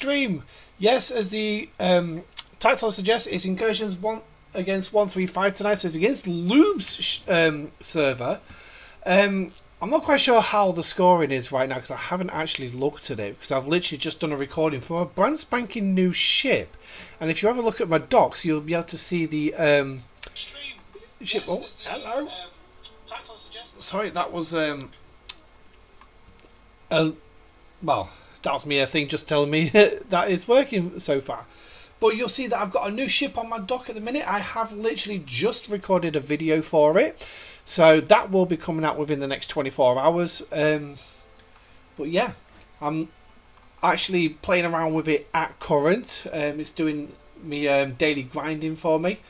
stream. Yes, as the title suggests, it's Incursions 1 against 135 tonight, so it's against Lewb's server. I'm not quite sure how the scoring is right now because I haven't actually looked at it because I've literally just done a recording from a brand spanking new ship. And if you have a look at my docs, you'll be able to see the ship. Oh, hello. Sorry, that was well, that was me, I think, just telling me that it's working so far. But you'll see that I've got a new ship on my dock at the minute. I have literally just recorded a video for it. So that will be coming out within the next 24 hours. But yeah, I'm actually playing around with it at current. It's doing me daily grinding for me.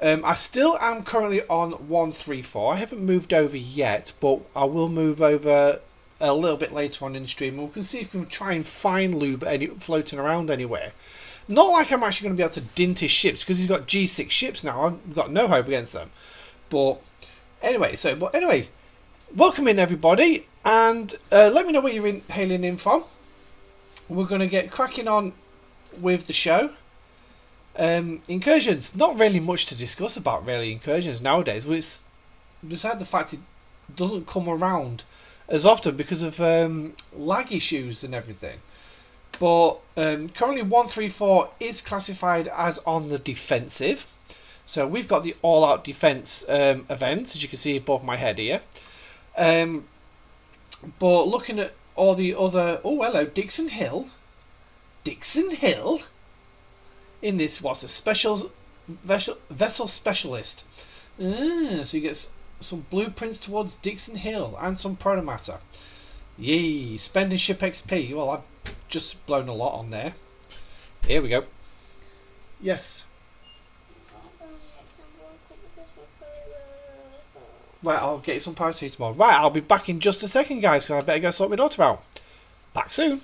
I still am currently on 134. I haven't moved over yet, but I will move over a little bit later on in the stream. And we can see if we can try and find Lewb floating around anywhere. Not like I'm actually going to be able to dint his ships because he's got G6 ships now. I've got no hope against them. But anyway, welcome in everybody, and let me know where you're hailing in from. We're going to get cracking on with the show. Incursions, not really much to discuss about really Incursions nowadays. Besides the fact it doesn't come around as often because of lag issues and everything. But currently 134 is classified as on the defensive. So we've got the all-out defense event, as you can see above my head here. But looking at all the other... Oh, hello, Dixon Hill. Dixon Hill? In this, what's a special vessel specialist. So you get some blueprints towards Dixon Hill and some protomatter. Yay, spending ship XP. Well, I've just blown a lot on there. Here we go. Yes. Right, I'll get you some paracetamol. Right, I'll be back in just a second, guys, because I better go sort my daughter out. Back soon.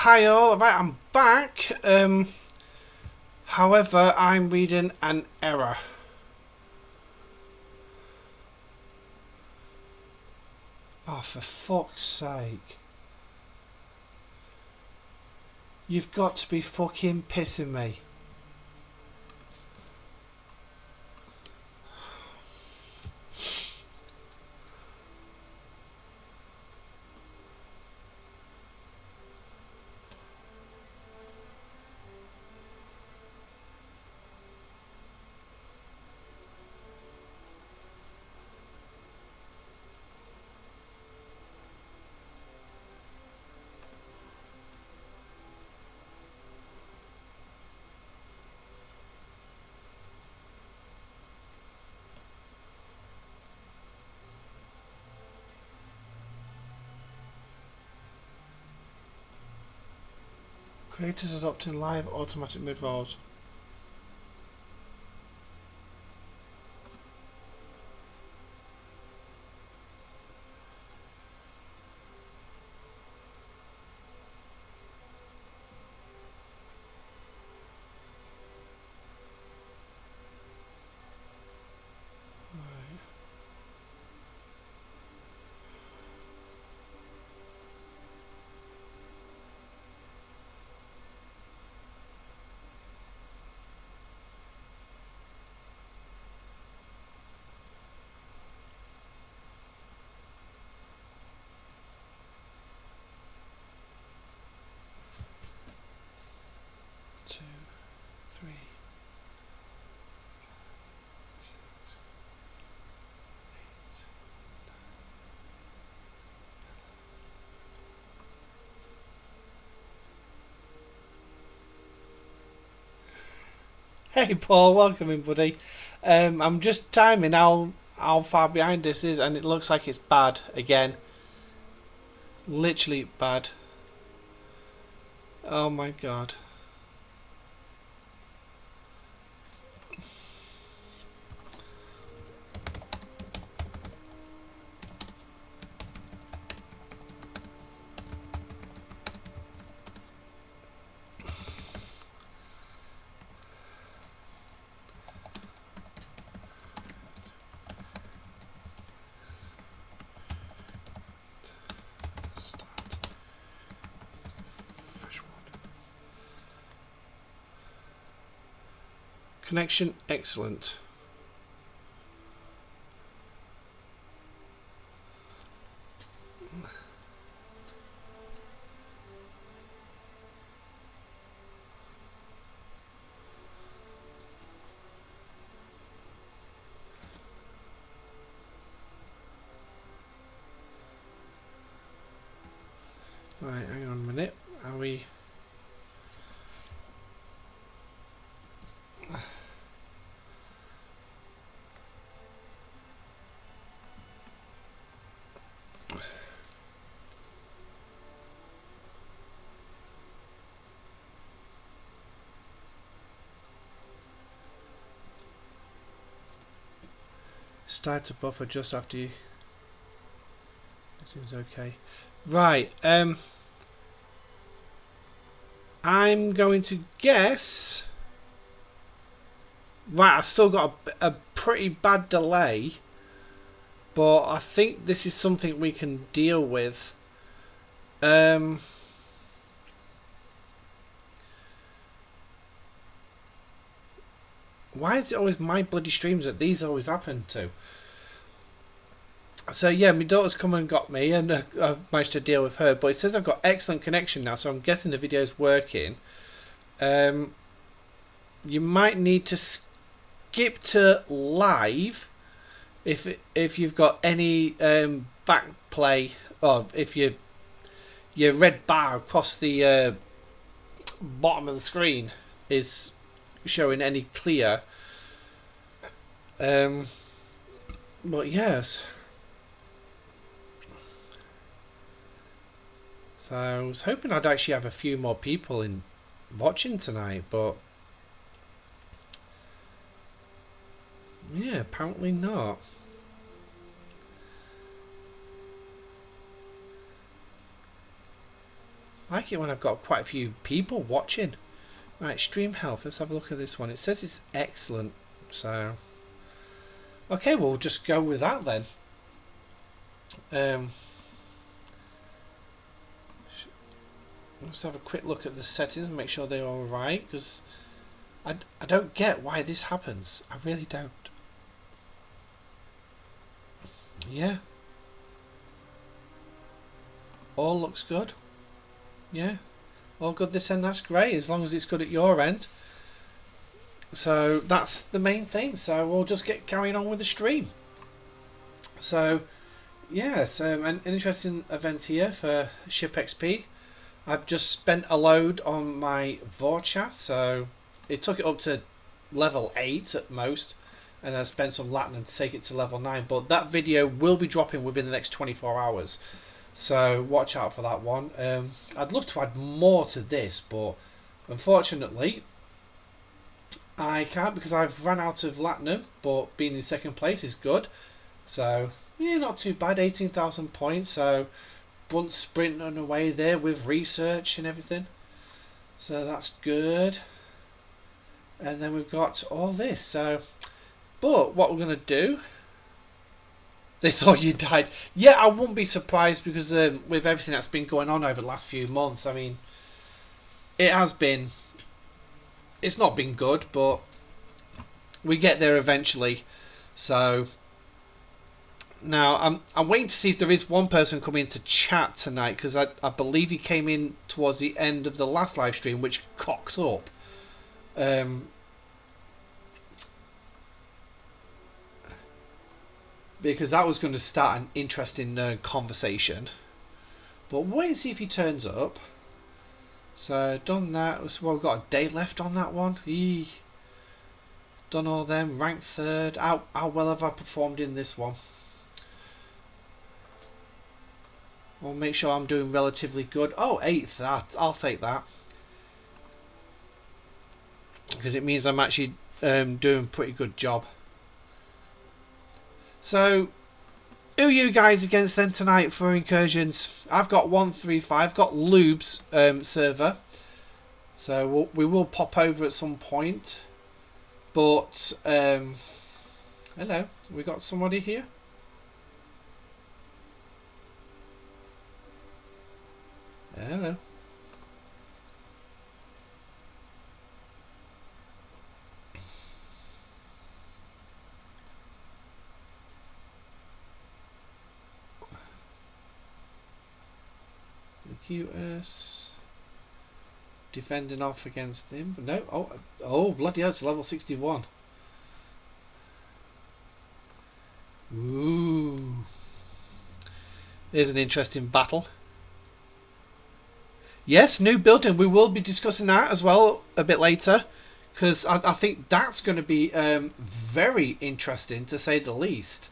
Hi all, right, I'm back. However, I'm reading an error. Oh, for fuck's sake. You've got to be fucking pissing me. Creators adopting live automatic mid-rolls. Two, three. Hey Paul, welcome in, buddy. I'm just timing how far behind this is, and it looks like it's bad again. Literally bad. Oh my god. Connection excellent. Right, hang on a minute. Are we... Start to buffer just after you... That seems okay. Right, I'm going to guess... Right, I've still got a pretty bad delay, but I think this is something we can deal with. Why is it always my bloody streams that these always happen to? So yeah, my daughter's come and got me, and I've managed to deal with her, but it says I've got excellent connection now, so I'm guessing the video's working. You might need to skip to live if you've got any back play, or if your red bar across the bottom of the screen is showing any clear. But yes. So I was hoping I'd actually have a few more people in watching tonight, but yeah, apparently not. I like it when I've got quite a few people watching. Right, stream health. Let's have a look at this one. It says it's excellent. So, okay, we'll just go with that then. Let's have a quick look at the settings and make sure they're all right, because I don't get why this happens. I really don't. Yeah. All looks good. Yeah. All good this end. That's great, as long as it's good at your end. So that's the main thing. So we'll just get carrying on with the stream. So yeah, so an interesting event here for Ship XP. I've just spent a load on my Vorcha, so it took it up to level 8 at most, and I spent some Latinum to take it to level 9, but that video will be dropping within the next 24 hours, so watch out for that one. I'd love to add more to this, but unfortunately I can't, because I've run out of Latinum, but being in second place is good, so yeah, not too bad, 18,000 points, so Bunt sprinting away there with research and everything, so that's good. And then we've got all this, so but what we're gonna do, they thought you died. Yeah, I wouldn't be surprised, because with everything that's been going on over the last few months, I mean, it's not been good, but we get there eventually. So now I'm waiting to see if there is one person coming to chat tonight, because I believe he came in towards the end of the last live stream, which cocked up. Because that was going to start an interesting conversation, but wait and see if he turns up. So done that. Well, we've got a day left on that one. Eee. Done all them. Ranked 3rd. How well have I performed in this one? I'll make sure I'm doing relatively good. Oh, 8th. I'll take that, because it means I'm actually doing a pretty good job. So, who are you guys against then tonight for Incursions? I've got 135. I've got Lewb's server, so we will pop over at some point. But hello, we got somebody here. Hello. QS defending off against him. No, oh bloody hell, it's level 61. Ooh, there's an interesting battle. Yes, new building. We will be discussing that as well a bit later, because I think that's going to be very interesting, to say the least.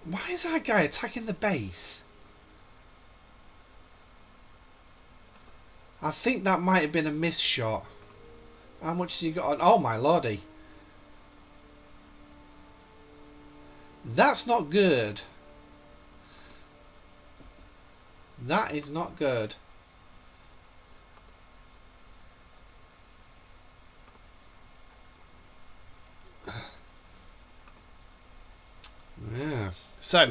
Why is that guy attacking the base? I think that might have been a miss shot. How much has he got on? Oh my lordy. That's not good. That is not good. Yeah. So,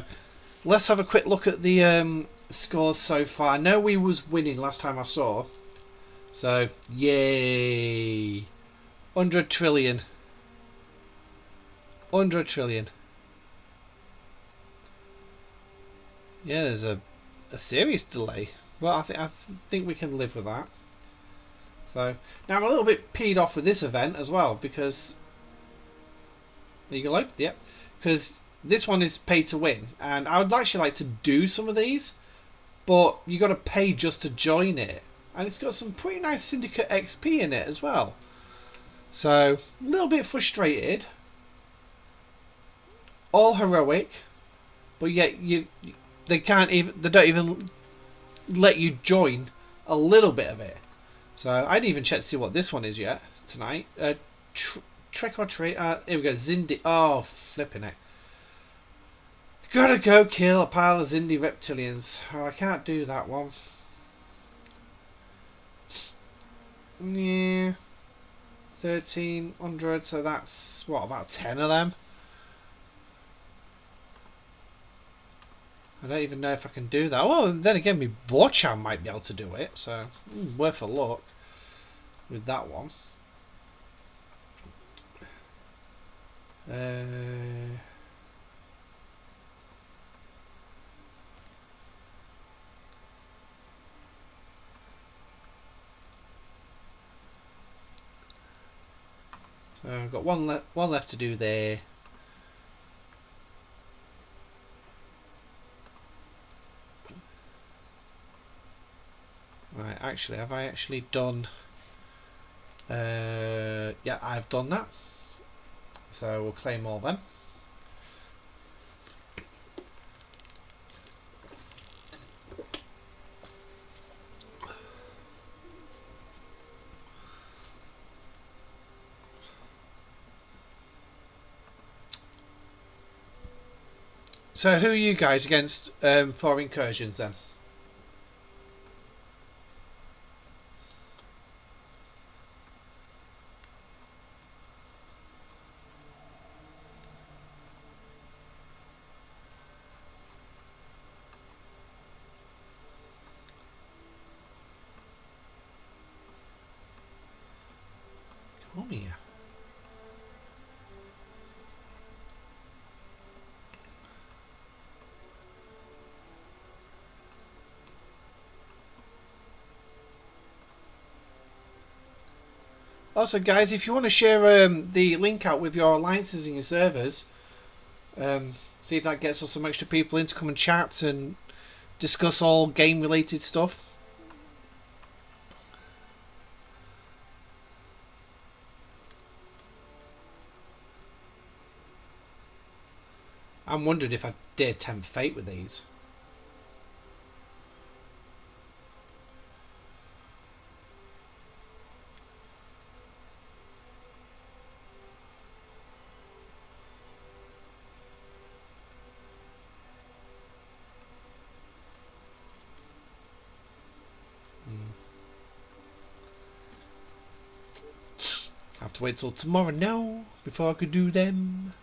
let's have a quick look at the scores so far. I know we was winning last time I saw. So, yay. 100 trillion. 100 trillion. Yeah, there's a serious delay. Well, I think we can live with that. So, now I'm a little bit peed off with this event as well, because... Legal Load? Yep. Because this one is pay to win, and I would actually like to do some of these, but you got to pay just to join it, and it's got some pretty nice Syndicate XP in it as well. So a little bit frustrated. All heroic, but yet they don't even let you join a little bit of it. So I didn't even check to see what this one is yet tonight. Trick or treat. Here we go. Zindi. Oh, flipping it. Gotta go kill a pile of Zindi reptilians. Oh, I can't do that one. Yeah. 1,300, so that's, what, about 10 of them? I don't even know if I can do that. Well, then again, my Vorchan might be able to do it, so worth a look with that one. So I've got one left to do there. Right, actually, have I actually done... yeah, I've done that. So we'll claim all them. So who are you guys against for incursions then? Come here. Also, guys, if you want to share the link out with your alliances and your servers, see if that gets us some extra people in to come and chat and discuss all game-related stuff. I'm wondering if I dare tempt fate with these. I have to wait till tomorrow now before I could do them.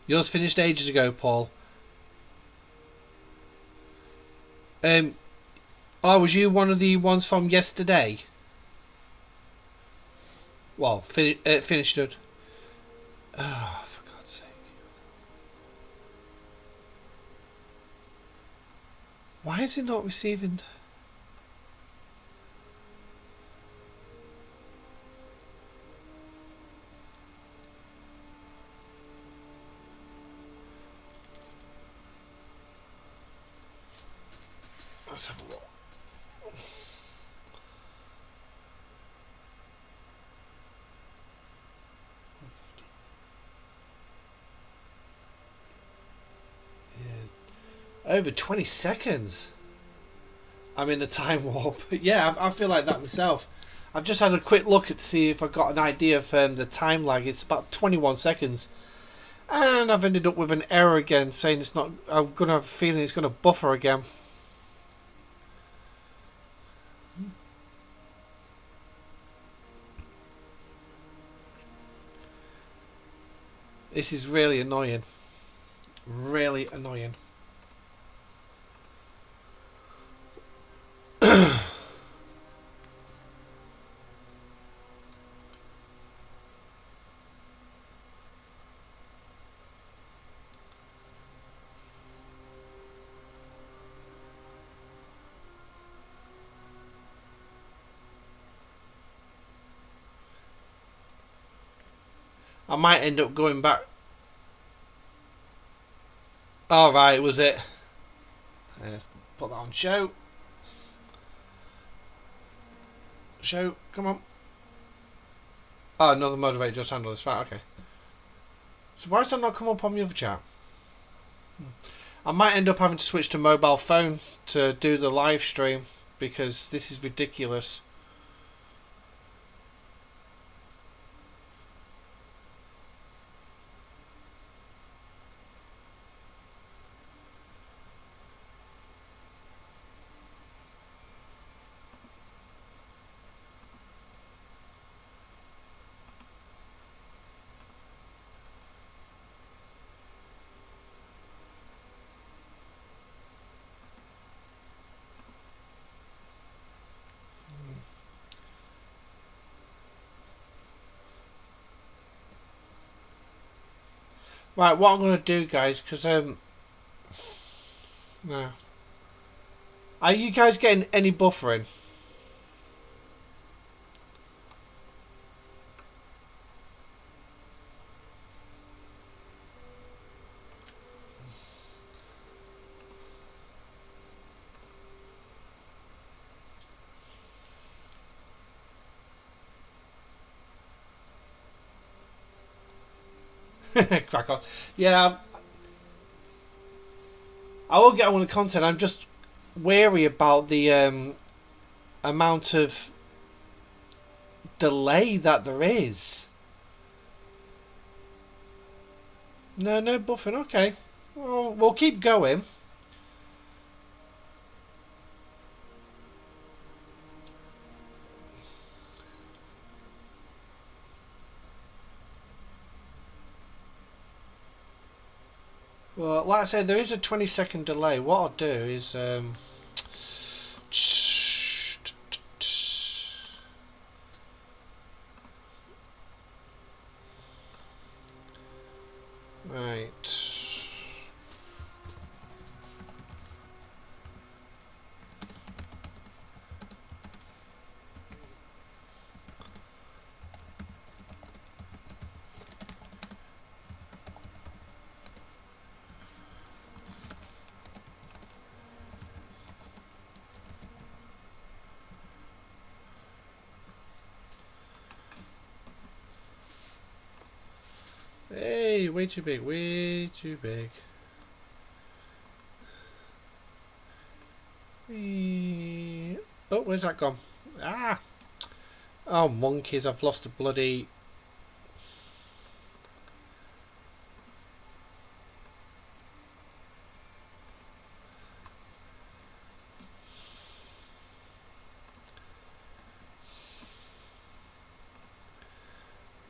Yours finished ages ago, Paul. Oh, was you one of the ones from yesterday? Well, finished it. Oh, for God's sake. Why is it not receiving... Let's have a look. Yeah. Over 20 seconds. I'm in a time warp. Yeah, I feel like that myself. I've just had a quick look to see if I got an idea of the time lag. It's about 21 seconds. And I've ended up with an error again saying it's not... I'm going to have a feeling it's going to buffer again. This is really annoying. Really annoying. I might end up going back. Alright, was it? Let's put that on show. Show, come on. Oh, another moderator just handled this. Right, okay. So why does that not come up on the other chat? I might end up having to switch to mobile phone to do the live stream because this is ridiculous. Right, what I'm going to do, guys, because no. Are you guys getting any buffering? Crack on. Yeah, I will get on with the content. I'm just wary about the amount of delay that there is. No, no buffering. Okay. Well, we'll keep going. Well, like I said, there is a 20-second delay. What I'll do is right. Hey, way too big, way too big. Oh, where's that gone? Ah! Oh, monkeys, I've lost a bloody...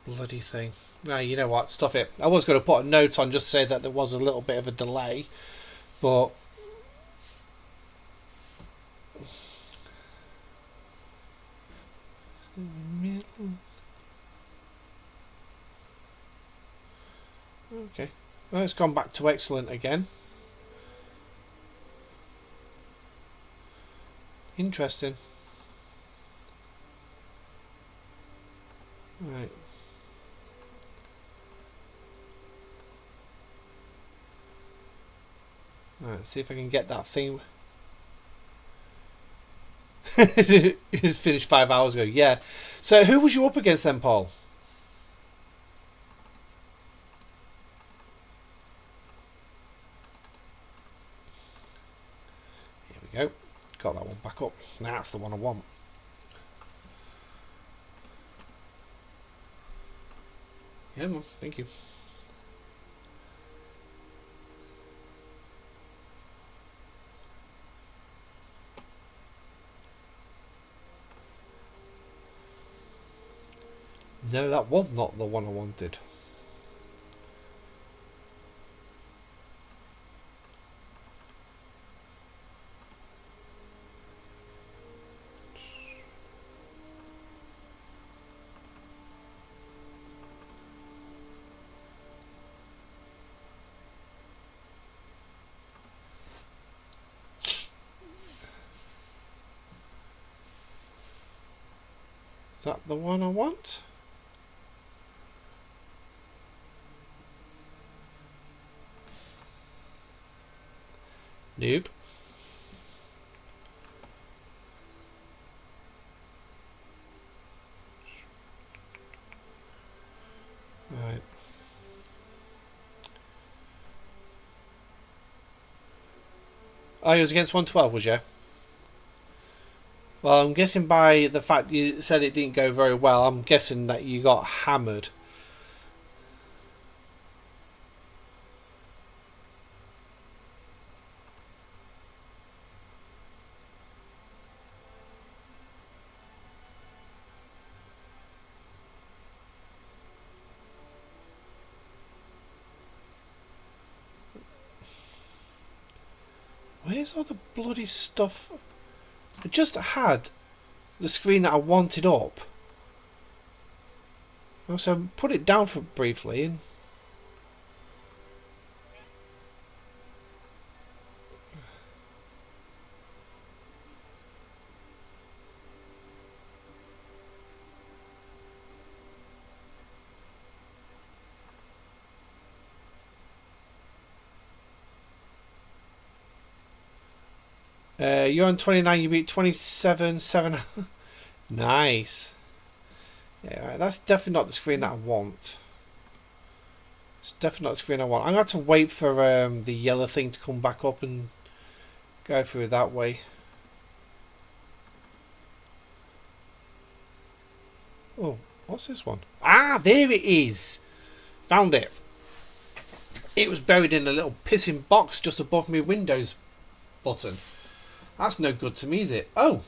bloody thing. Ah, you know what? Stuff it. I was going to put a note on just to say that there was a little bit of a delay, but... Okay. Well, it's gone back to excellent again. Interesting. Right. Right, see if I can get that theme. It's finished 5 hours ago. Yeah. So who was you up against then, Paul? Here we go. Got that one back up. That's the one I want. Yeah, man. Thank you. No, that was not the one I wanted. Is that the one I want? Nope. Oh, you was against 112, was you? Well, I'm guessing by the fact you said it didn't go very well, I'm guessing that you got hammered. Where's all the bloody stuff? I just had the screen that I wanted up. So put it down for briefly and you're on 29, you beat 27, 7. Nice. Yeah, that's definitely not the screen that I want. It's definitely not the screen I want. I'm going to have to wait for the yellow thing to come back up and go through that way. Oh, what's this one? Ah, there it is. Found it. It was buried in a little pissing box just above my Windows button. That's no good to me, is it? Oh,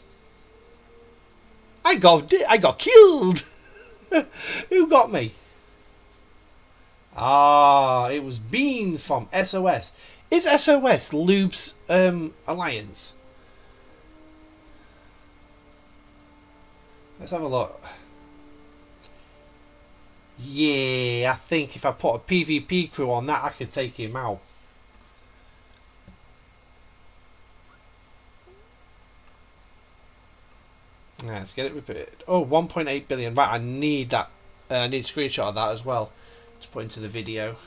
I got killed. Who got me? Ah, it was Beans from SOS. Is SOS Lewb's alliance? Let's have a look. Yeah, I think if I put a PvP crew on that, I could take him out. Yeah, let's get it repeated. Oh, 1.8 billion. Right, I need that. I need a screenshot of that as well to put into the video.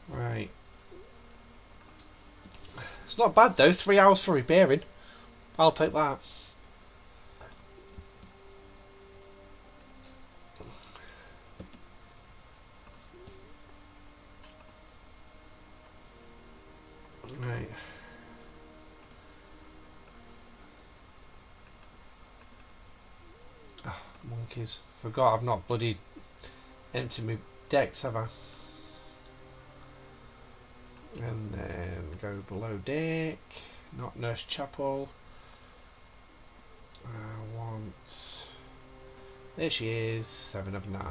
Right. It's not bad though. 3 hours for repairing. I'll take that. Right. Oh, monkeys. Forgot I've not bloody emptied my decks, have I? And then go below deck. Not Nurse Chapel. I want... There she is. 7 of 9.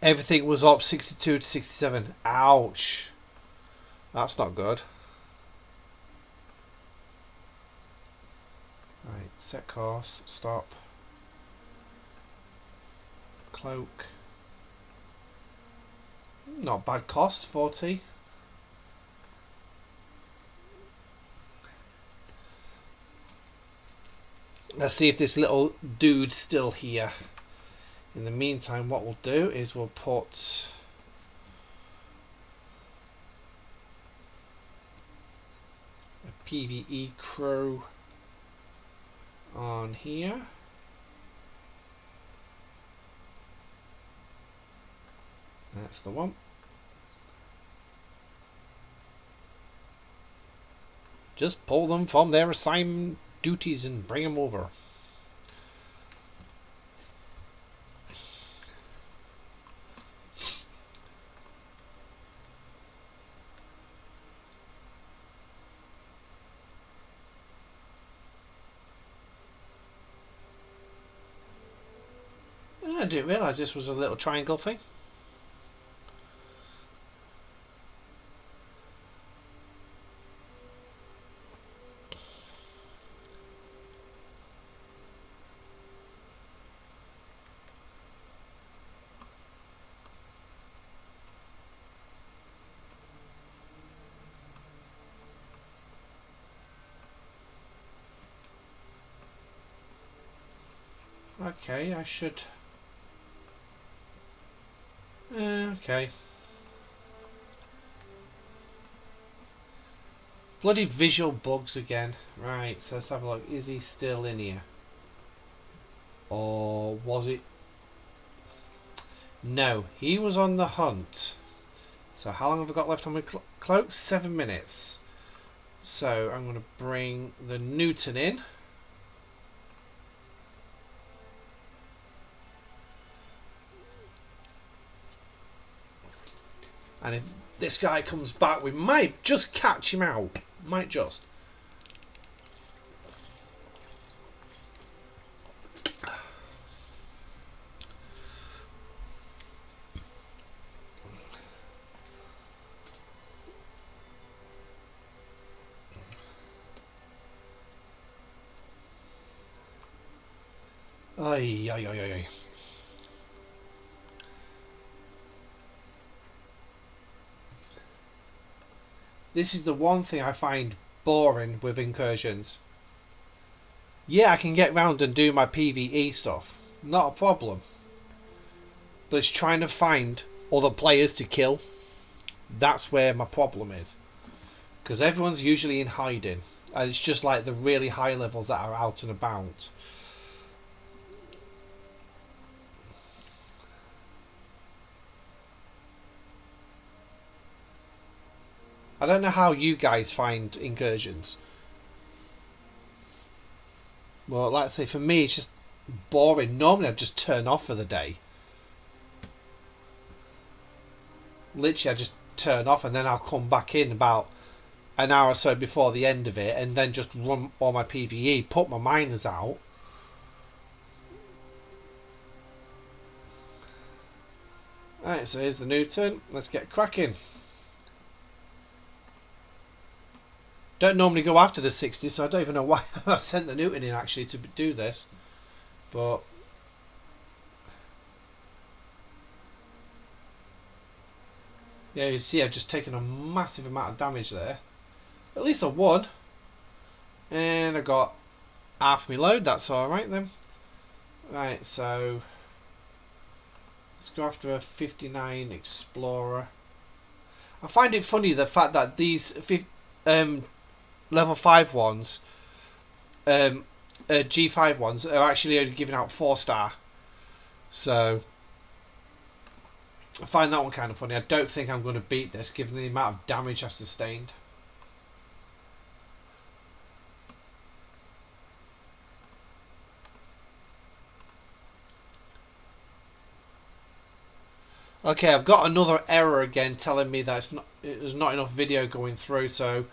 Everything was up 62 to 67. Ouch. That's not good. Right, set course, stop. Cloak. Not bad cost, 40. Let's see if this little dude's still here. In the meantime, what we'll do is we'll put a PvE crew on here. That's the one. Just pull them from their assigned duties and bring them over. I didn't realise this was a little triangle thing. Okay, I should... okay. Bloody visual bugs again. Right, so let's have a look. Is he still in here? Or was it... No, he was on the hunt. So how long have I got left on my cloak? 7 minutes. So I'm going to bring the Newton in. And if this guy comes back, we might just catch him out. Might just. Ay, ay, ay, ay, ay. This is the one thing I find boring with Incursions. Yeah, I can get round and do my PvE stuff. Not a problem. But it's trying to find other players to kill. That's where my problem is. Because everyone's usually in hiding. And it's just like the really high levels that are out and about. I don't know how you guys find Incursions. Well, like I say, for me it's just boring. Normally I'd just turn off for the day. Literally I just turn off and then I'll come back in about an hour or so before the end of it and then just run all my PvE, put my miners out. Alright, so here's the Newton. Let's get cracking. Don't normally go after the 60, so I don't even know why I've sent the Newton in actually to do this. But yeah, you see I've just taken a massive amount of damage there. At least I won. And I got half my load, that's alright then. Right, so let's go after a 59 Explorer. I find it funny the fact that these level 5 ones, G5 ones, are actually only giving out 4-star. So I find that one kind of funny. I don't think I'm going to beat this given the amount of damage I've sustained. Okay, I've got another error again telling me that there's not enough video going through, so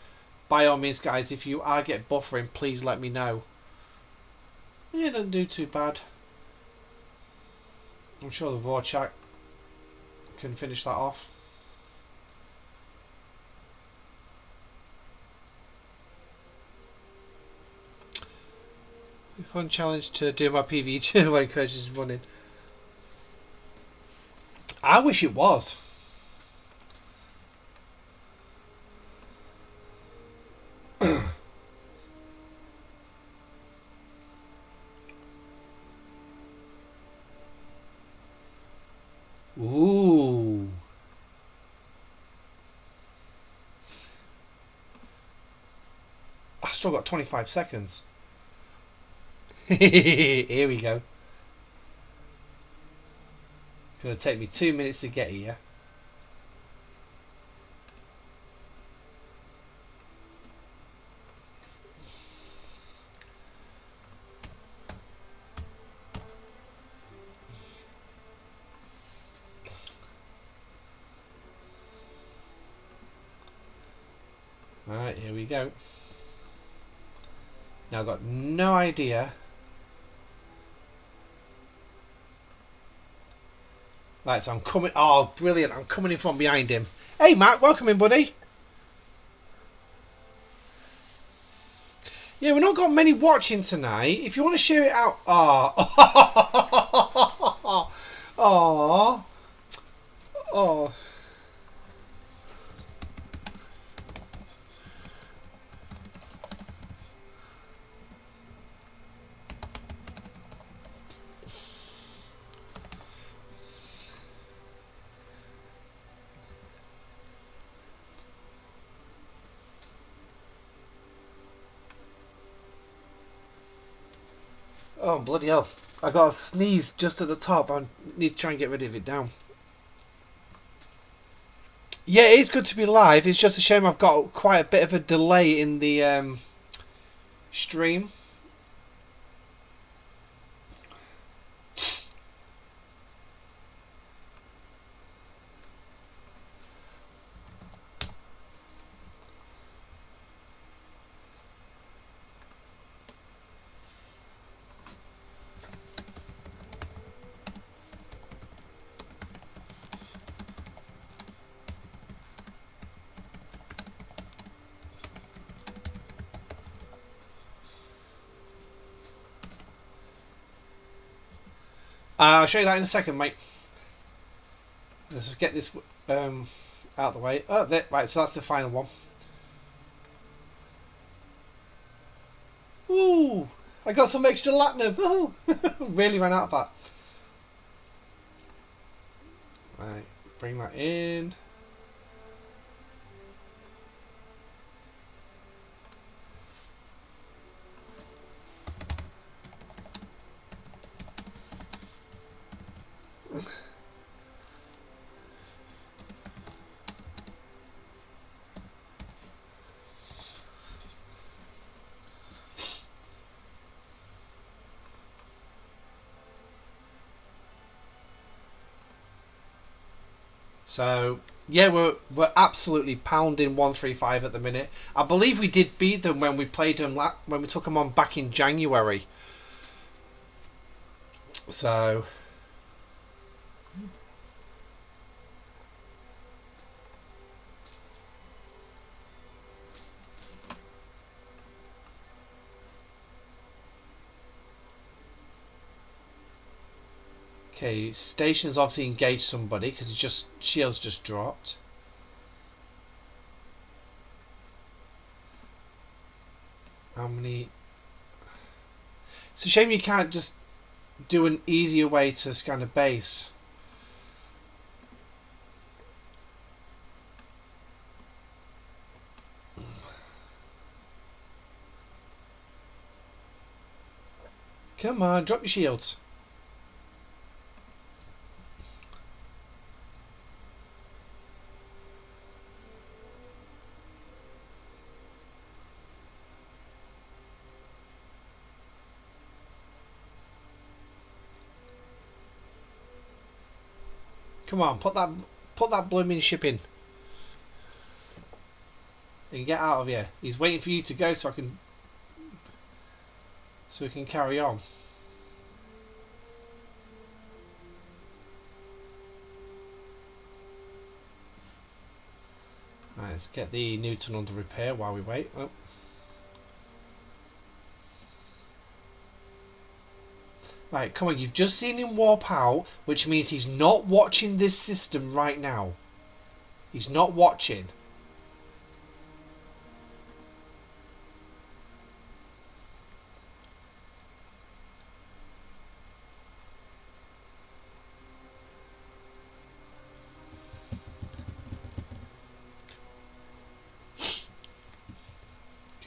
by all means guys, if you are get buffering, please let me know. Yeah, it doesn't do too bad. I'm sure the Vorchak can finish that off. Fun challenge to do my PvE when Curse is running. I wish it was. Ooh. I still got 25 seconds. Here we go. It's going to take me 2 minutes to get here. Alright, here we go. Now I've got no idea. Right, so I'm coming. Oh, brilliant. I'm coming in from behind him. Hey, Matt. Welcome in, buddy. Yeah, we've not got many watching tonight. If you want to share it out. Oh. Oh. Oh. Oh, bloody hell. I got a sneeze just at the top. I'm need to try and get rid of it down. Yeah, it is good to be live. It's just a shame I've got quite a bit of a delay in the stream. I'll show you that in a second, mate. Let's just get this out of the way. Oh, there, right, so that's the final one. Ooh, I got some extra latinum. Oh, really ran out of that. Right, bring that in. So yeah, we're absolutely pounding 135 at the minute. I believe we did beat them when we played them when we took them on back in January. So okay, Station's obviously engaged somebody because shield's just dropped. How many? It's a shame you can't just do an easier way to scan a base. Come on, drop your shields. Come on, put that blooming ship in. And get out of here. He's waiting for you to go so we can carry on. Right, let's get the Newton under repair while we wait. Oh. Right, come on, you've just seen him warp out, which means he's not watching this system right now. He's not watching.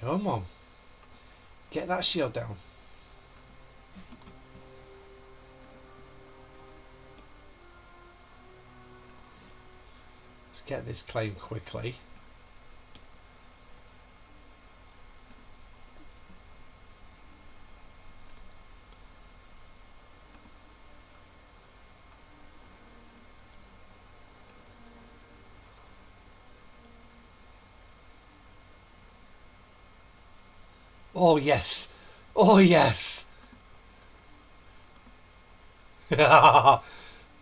Come on. Get that shield down. Let's get this claim quickly. Oh yes. Oh yes.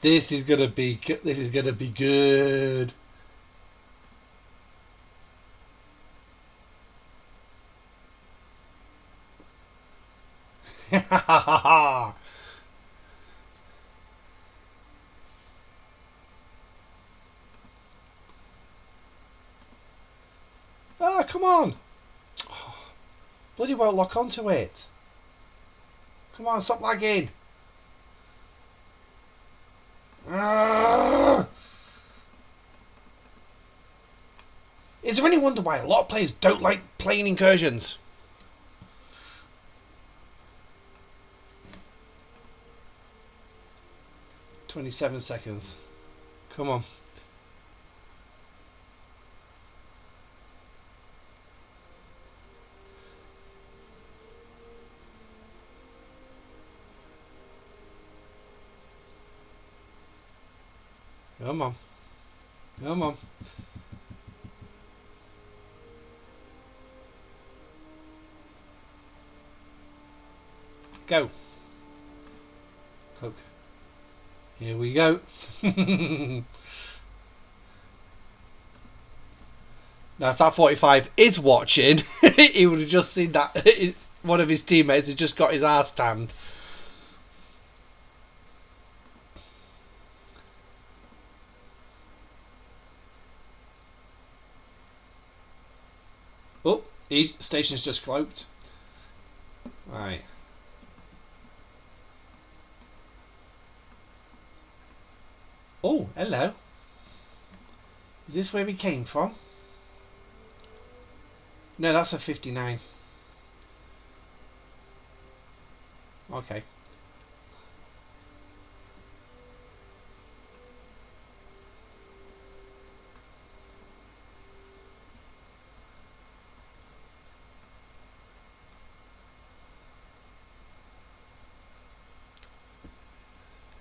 This is gonna be good. Ah, come on. Bloody won't lock onto it. Come on, stop lagging. Is there any wonder why a lot of players don't like playing Incursions? 27 seconds. Come on. Come on. Come on. Go. Coke. Here we go. Now, if that 45 is watching, he would have just seen that one of his teammates had just got his arse tanned. Oh, station's just cloaked. Right. Oh, hello. Is this where he came from? No, that's a 59. Okay.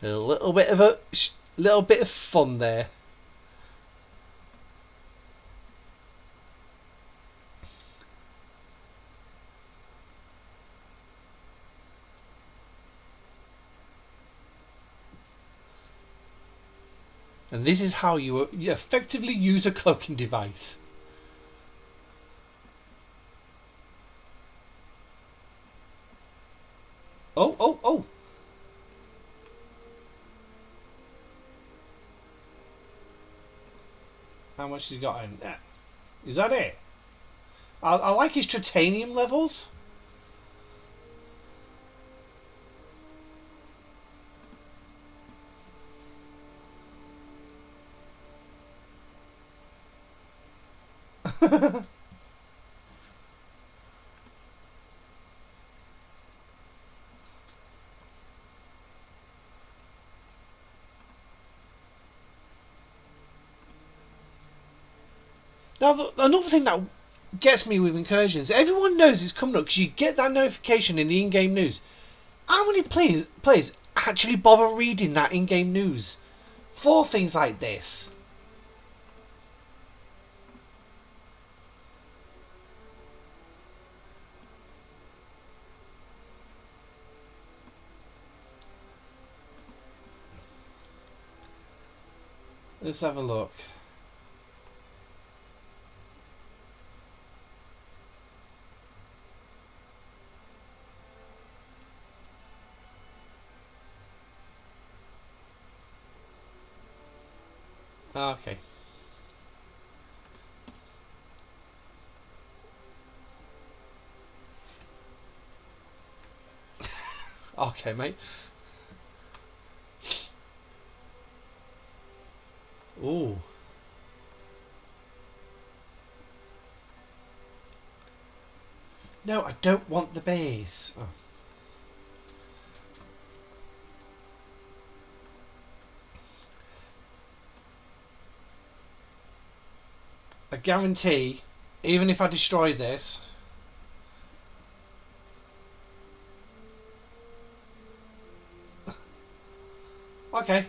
A little bit of fun there. And this is how you effectively use a cloaking device. Oh, oh, oh. How much has he got in? Is that it? I like his titanium levels. Now, another thing that gets me with Incursions, everyone knows it's coming up because you get that notification in the in-game news. How many players actually bother reading that in-game news for things like this? Let's have a look. Okay. Okay, mate. Ooh. No, I don't want the base. Oh. I guarantee, even if I destroy this, okay.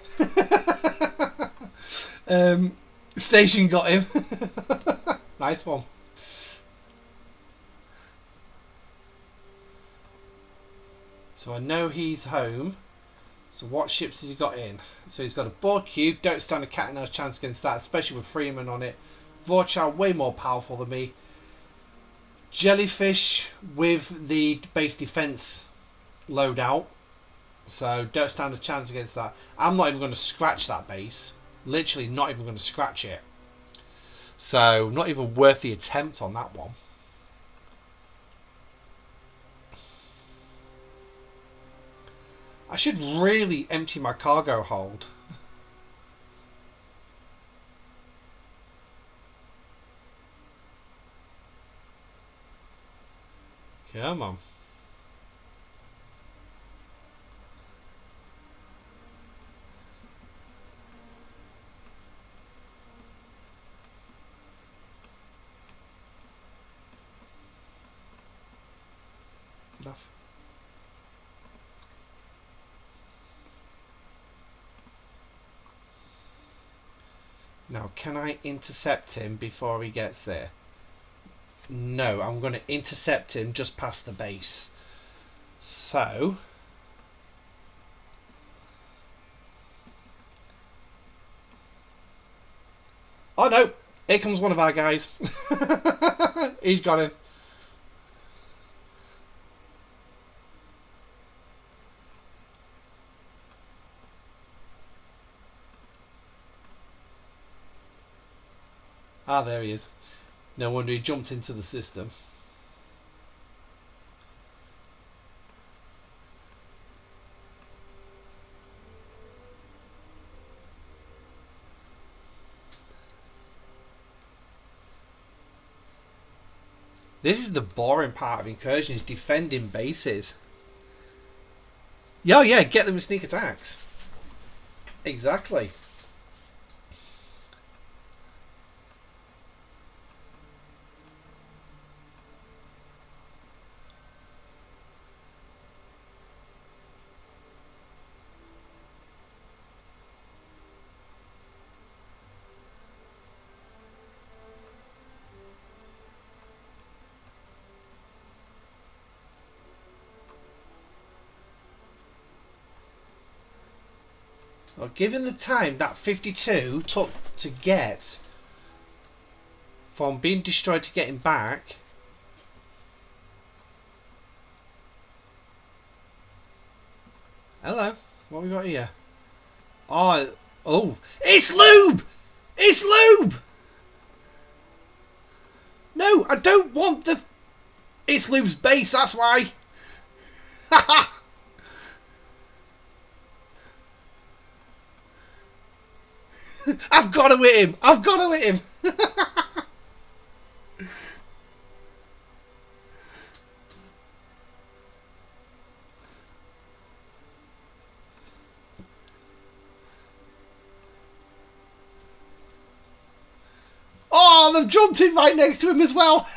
Station got him. Nice one. So I know he's home. So what ships has he got in? So he's got a board cube. Don't stand a cat and mouse chance against that, especially with Freeman on it. Vorchal way more powerful than me. Jellyfish with the base defense loadout. So don't stand a chance against that. I'm not even going to scratch that base. Literally not even going to scratch it. So not even worth the attempt on that one. I should really empty my cargo hold. Come on. enough. Now, can I intercept him before he gets there? No, I'm going to intercept him just past the base. So... oh no! Here comes one of our guys. He's got him. Ah, there he is. No wonder he jumped into the system. This is the boring part of Incursions, defending bases. Yeah, get them with sneak attacks. Exactly. Well, given the time that 52 took to get from being destroyed to getting back, hello, what we got here? Oh, it's Lewb! It's Lewb! No, I don't want the... it's Lewb's base, that's why. Haha! I've got to hit him! I've got to hit him! Oh, they've jumped in right next to him as well!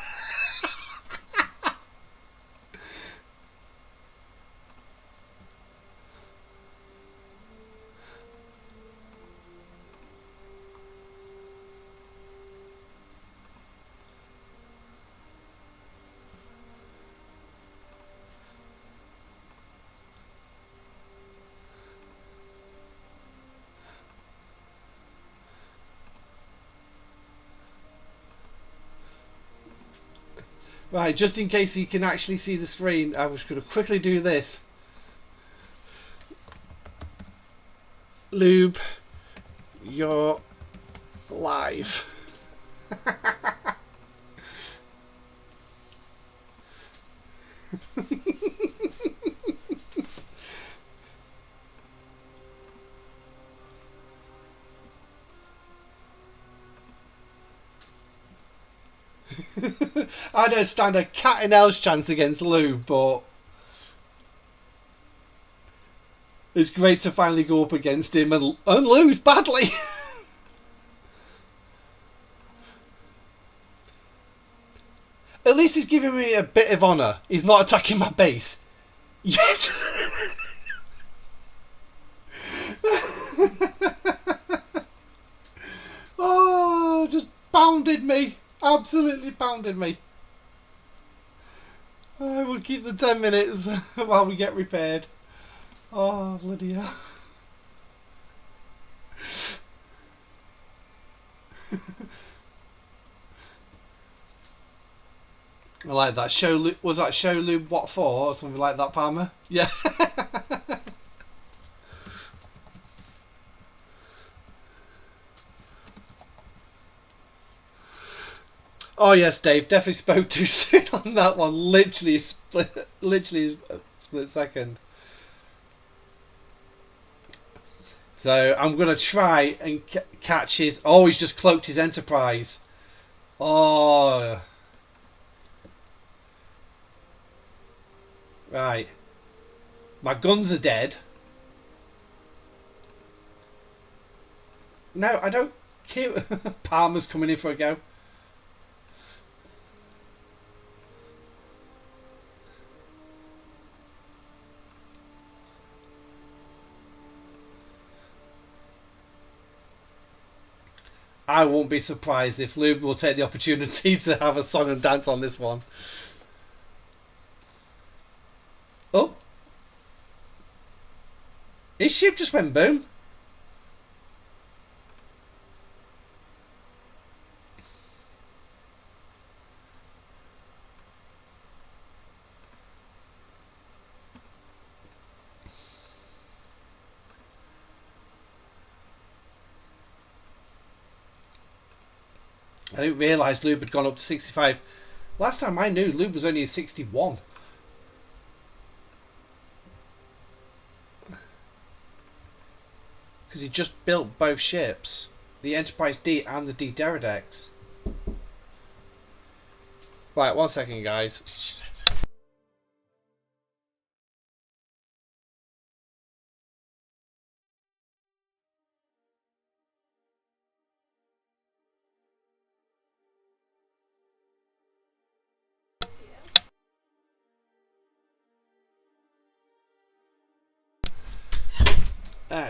Right, just in case you can actually see the screen, I was going to quickly do this. Lewb, you're live. I don't stand a cat and else chance against Lewb, but it's great to finally go up against him and lose badly. At least he's giving me a bit of honour. He's not attacking my base. Yes! Oh, just pounded me. Absolutely pounded me. I will keep the 10 minutes while we get repaired. Oh, bloody hell. I like that. Was that show Lewb what for or something like that, Palmer? Yeah. Oh yes, Dave. Definitely spoke too soon on that one. Literally a split second. So I'm gonna try and catch his. Oh, he's just cloaked his Enterprise. Oh. Right. My guns are dead. No, I don't care. Palmer's coming in for a go. I won't be surprised if Lewb will take the opportunity to have a song and dance on this one. Oh. His ship just went boom. I didn't realise Lewb had gone up to 65. Last time I knew, Lewb was only at 61. Because he just built both ships. The Enterprise D and the D Derridex. Right, 1 second, guys.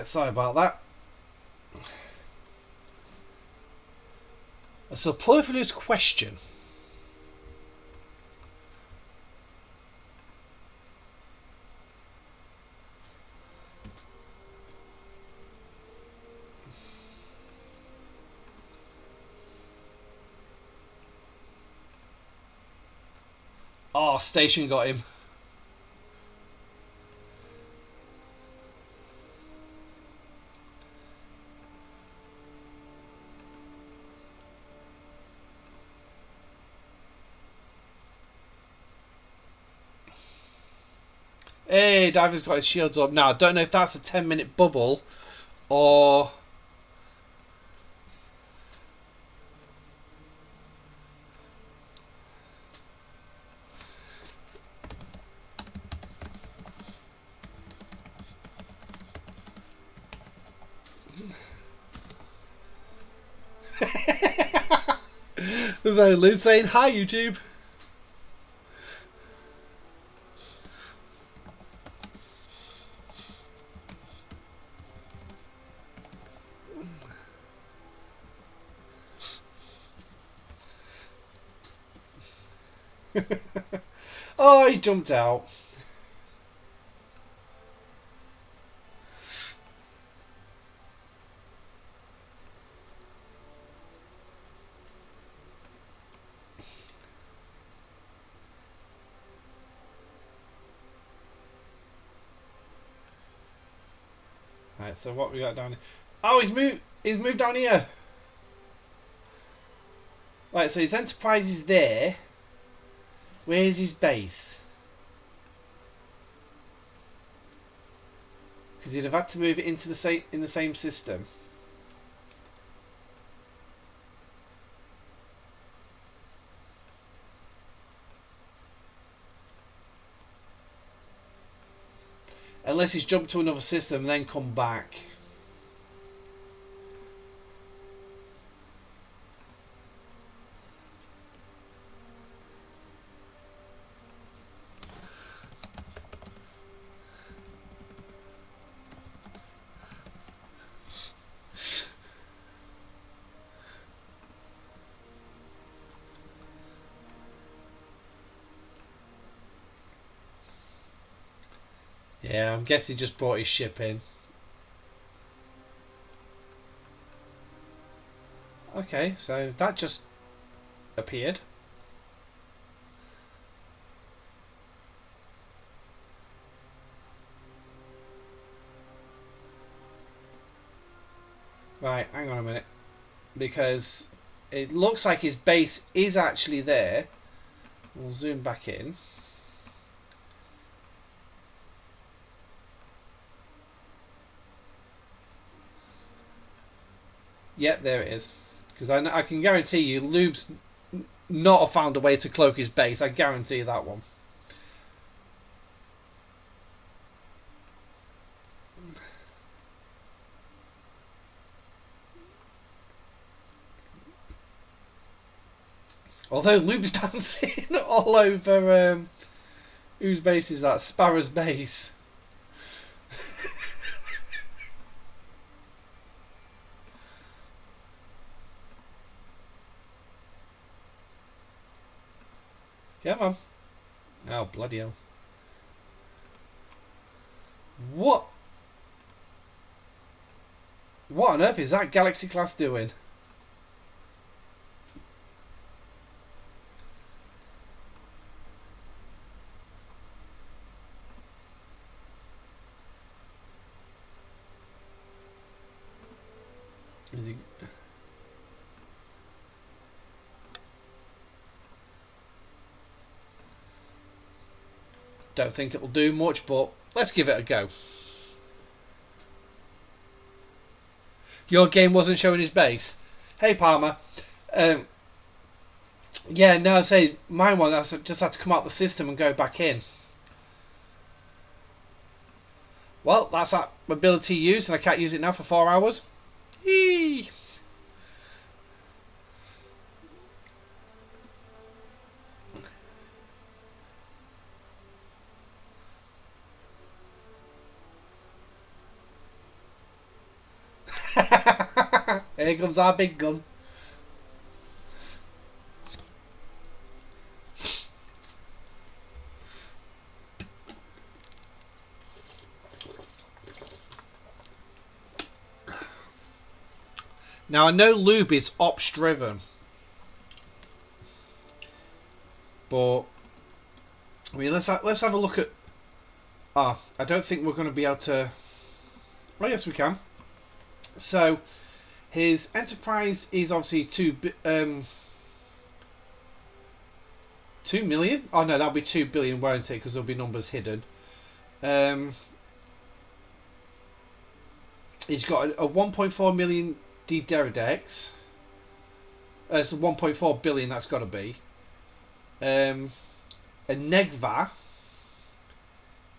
Sorry about that. A superfluous question. Oh, Station got him. Hey, Diver's got his shields up. Now, I don't know if that's a 10-minute bubble or... There's a Lewb saying, hi, YouTube. Oh, he jumped out. Right, so what we got down here? Oh, he's moved down here. Right, so his Enterprise is there. Where's his base? Because he'd have had to move it into the same system. Unless he's jumped to another system and then come back. Yeah, I'm guessing he just brought his ship in. Okay, so that just appeared. Right, hang on a minute. Because it looks like his base is actually there. We'll zoom back in. Yep, there it is. Because I can guarantee you, Lewb's not found a way to cloak his base. I guarantee that one. Although Lewb's dancing all over... whose base is that? Sparrow's base. Come on. Oh, bloody hell. What? What on earth is that Galaxy class doing? Is he... Don't think it'll do much, but let's give it a go. Your game wasn't showing his base. Hey, Palmer. Yeah, no, I say mine one. I just had to come out the system and go back in. Well, that's that ability used, and I can't use it now for 4 hours. Eee. Here comes our big gun. Now I know Lewb is ops driven, but I mean let's have a look at. I don't think we're going to be able to. Oh yes, we can. So his enterprise is obviously 2 million. Oh no, that'll be 2 billion, won't it? Because there'll be numbers hidden. He's got a 1.4 million D-Deridex. So 1.4 billion. That's got to be. A Negva,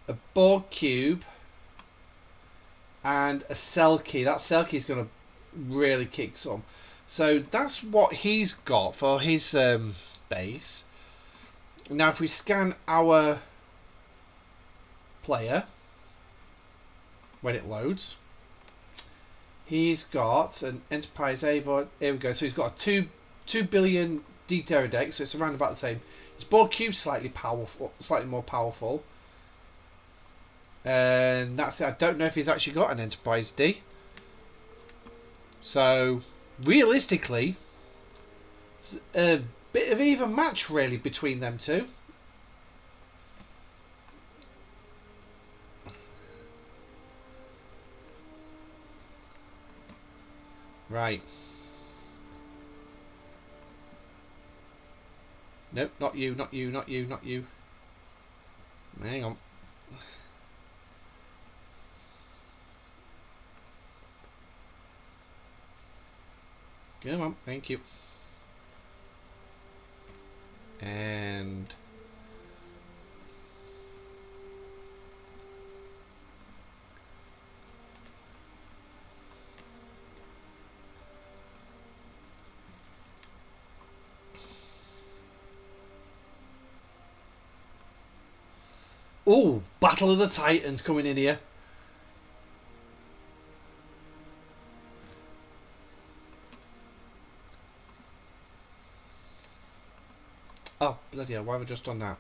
a Borg cube, and a Selkie. That Selkie is going to really kick some. So that's what he's got for his base. Now if we scan our player when it loads, he's got an Enterprise Avon. Here we go. So he's got a 2 billion D-Deridex, so it's around about the same. His Borg cube slightly more powerful. And that's it. I don't know if he's actually got an Enterprise D. So realistically, it's a bit of even match really between them two. Right. Nope, not you, not you, not you, not you. Hang on. Come on, thank you. And oh, Battle of the Titans coming in here. Oh, bloody hell, why have I just done that?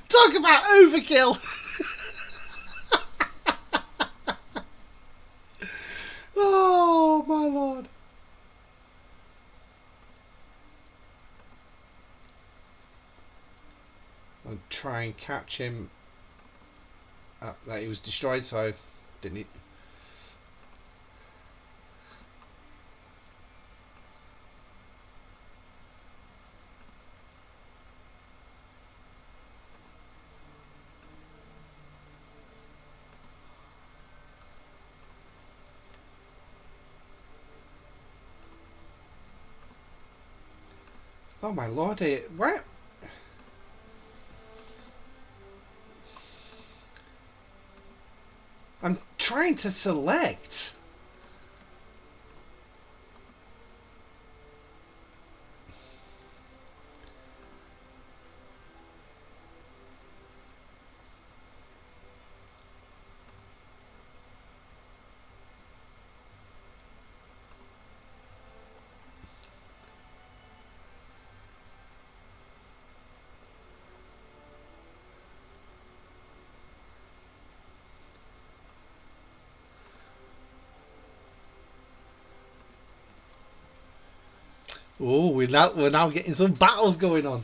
Talk about overkill. Oh my lord. I'll try and catch him. That he was destroyed, so didn't he? Oh my lord, what? I'm trying to select. Oh, we're now getting some battles going on.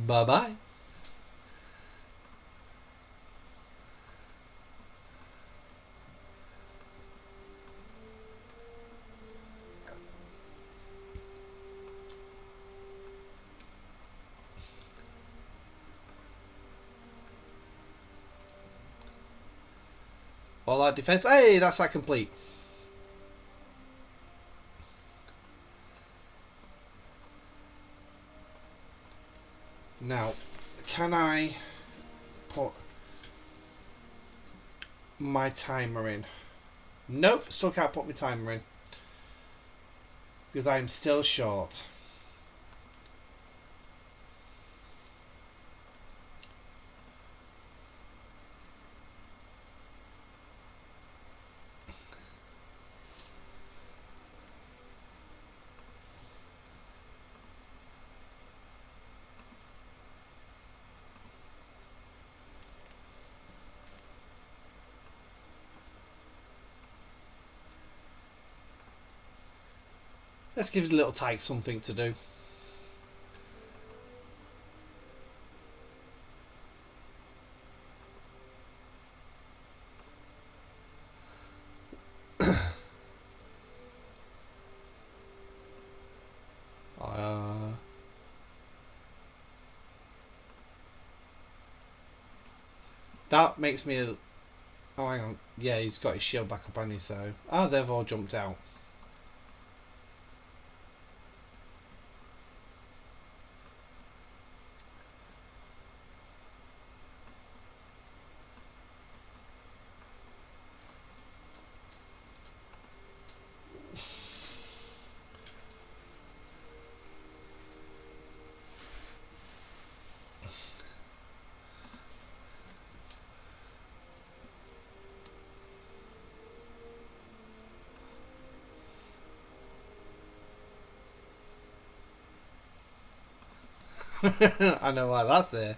Bye bye. All our defense. Hey, that's that complete. Now, can I put my timer in? Nope, still can't put my timer in. Because I'm still short. Let's give the little tag something to do. That makes me... Oh, hang on. Yeah, he's got his shield back up, hasn't he? So... Oh, they've all jumped out. I know why that's there.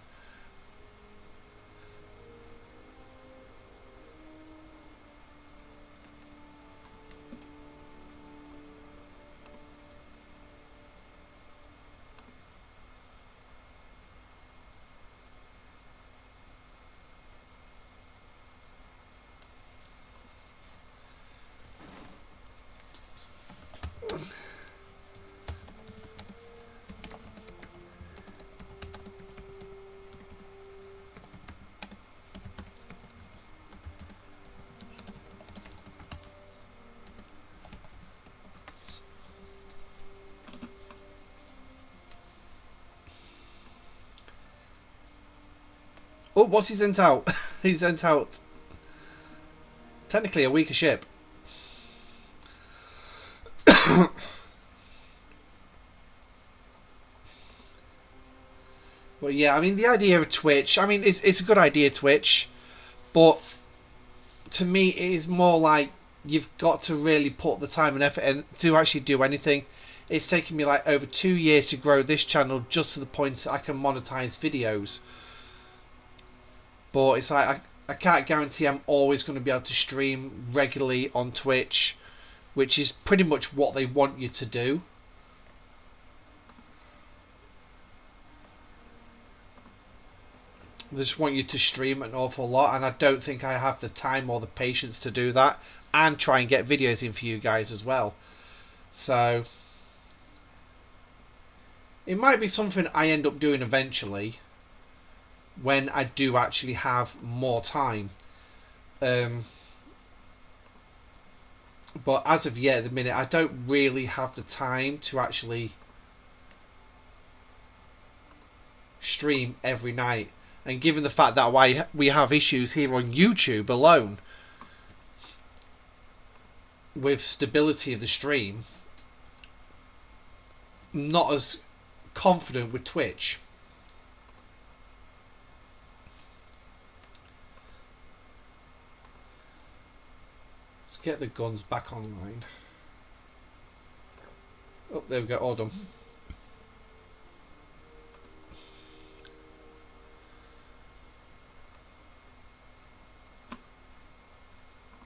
Oh, what's he sent out? He sent out technically a weaker ship. But yeah, I mean, the idea of Twitch, I mean, it's a good idea, Twitch, but to me, it is more like you've got to really put the time and effort in to actually do anything. It's taken me like over 2 years to grow this channel just to the point that I can monetize videos. But it's like, I can't guarantee I'm always going to be able to stream regularly on Twitch, which is pretty much what they want you to do. They just want you to stream an awful lot, and I don't think I have the time or the patience to do that and try and get videos in for you guys as well. So it might be something I end up doing eventually when I do actually have more time. But as of yet, at the minute, I don't really have the time to actually stream every night. And given the fact that we have issues here on YouTube alone with stability of the stream, I'm not as confident with Twitch. Let's get the guns back online. Oh, there we go, all done.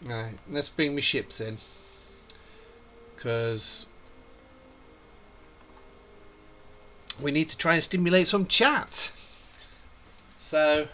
Right, let's bring my ships in, because we need to try and stimulate some chat. So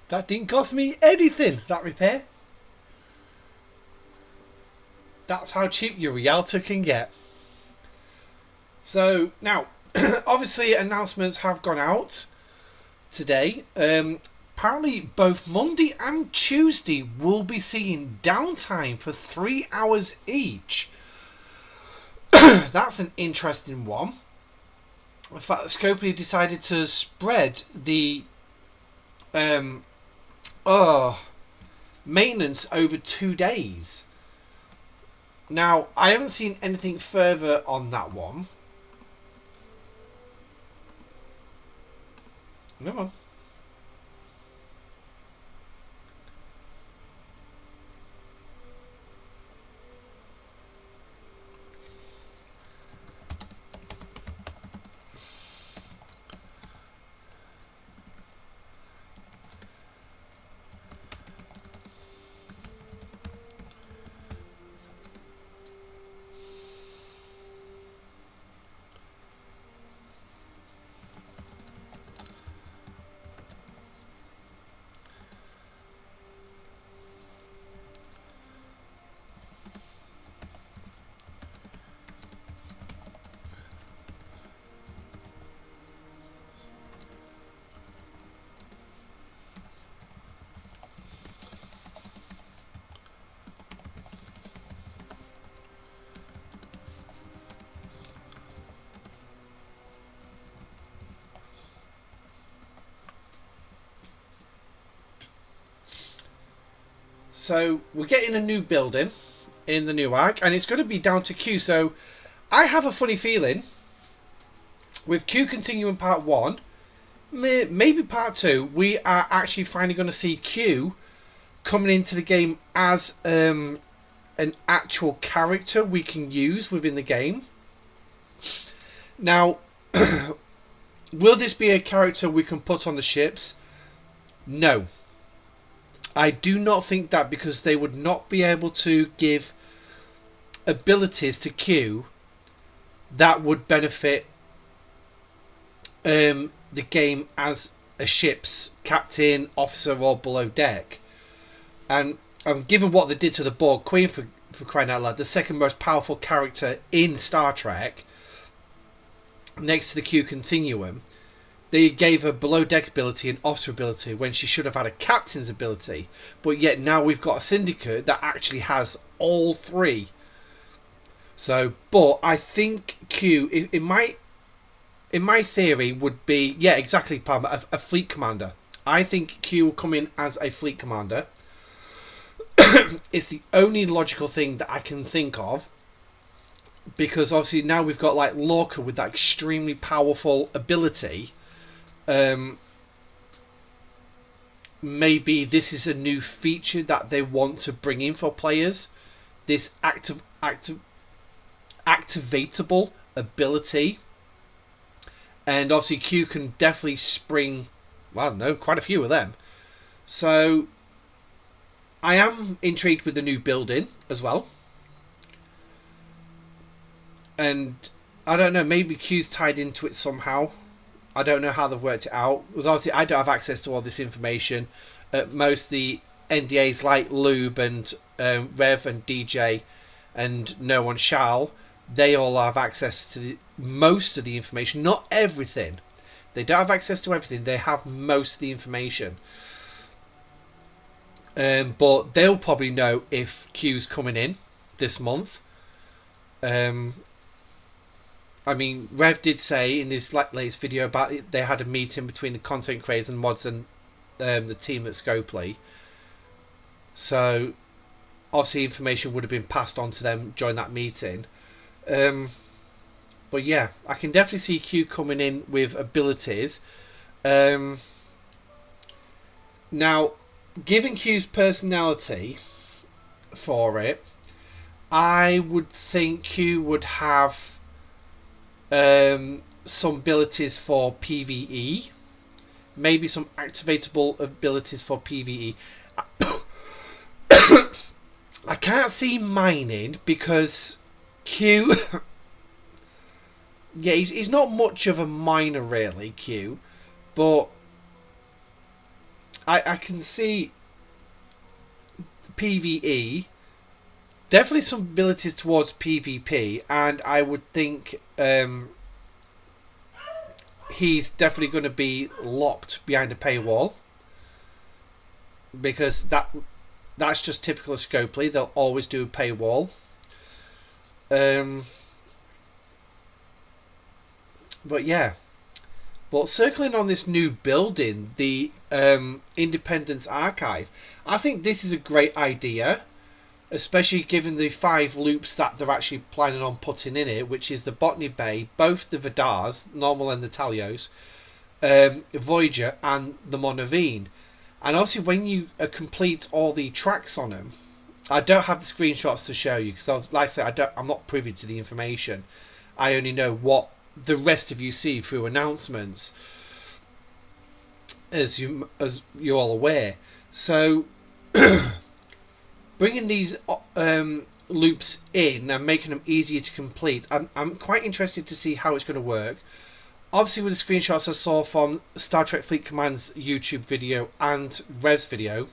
that didn't cost me anything, that repair. That's how cheap your Rialto can get. So now, obviously announcements have gone out today. Apparently both Monday and Tuesday will be seeing downtime for 3 hours each. That's an interesting one. In fact, Scopely decided to spread the maintenance over 2 days. Now, I haven't seen anything further on that one. Come on. So we're getting a new building in the new arc, and it's going to be down to Q. So I have a funny feeling with Q continuing part 1, maybe part 2, we are actually finally going to see Q coming into the game as an actual character we can use within the game. Now, will this be a character we can put on the ships? No. I do not think that, because they would not be able to give abilities to Q that would benefit the game as a ship's captain, officer, or below deck. And given what they did to the Borg Queen, for crying out loud, the second most powerful character in Star Trek, next to the Q continuum, they gave her below deck ability and officer ability when she should have had a captain's ability. But yet now we've got a syndicate that actually has all three. So, but I think Q, in my theory, would be, yeah, exactly, Palmer, a fleet commander. I think Q will come in as a fleet commander. It's the only logical thing that I can think of, because obviously now we've got like Lorca with that extremely powerful ability. Maybe this is a new feature that they want to bring in for players. This activatable ability, and obviously Q can definitely spring, well, no, quite a few of them. So I am intrigued with the new building as well. And I don't know, maybe Q's tied into it somehow. I don't know how they've worked it out. Because obviously I don't have access to all this information. Most of the NDAs like Lewb and Rev and DJ and No One Shall, they all have access to most of the information. Not everything. They don't have access to everything. They have most of the information. But they'll probably know if Q's coming in this month. I mean, Rev did say in his latest video about it, they had a meeting between the content creators and mods and the team at Scopely. So, obviously, information would have been passed on to them during that meeting. But yeah, I can definitely see Q coming in with abilities. Now, given Q's personality for it, I would think Q would have some abilities for PvE, maybe some activatable abilities for PvE. I can't see mining because Q yeah, he's not much of a miner really, Q, but I can see PvE, definitely some abilities towards PvP, and I would think he's definitely going to be locked behind a paywall, because that's just typical of Scopely. They'll always do a paywall. But yeah, but circling on this new building, the Independence Archive, I think this is a great idea, especially given the 5 loops that they're actually planning on putting in it, which is the Botany Bay, both the Vidars, Normal and the Talios, Voyager and the Monavine. And obviously when you complete all the tracks on them, I don't have the screenshots to show you because, like I said, I'm not privy to the information. I only know what the rest of you see through announcements, as you're all aware. So bringing these loops in and making them easier to complete, I'm quite interested to see how it's going to work. Obviously with the screenshots I saw from Star Trek Fleet Command's YouTube video and Rev's video,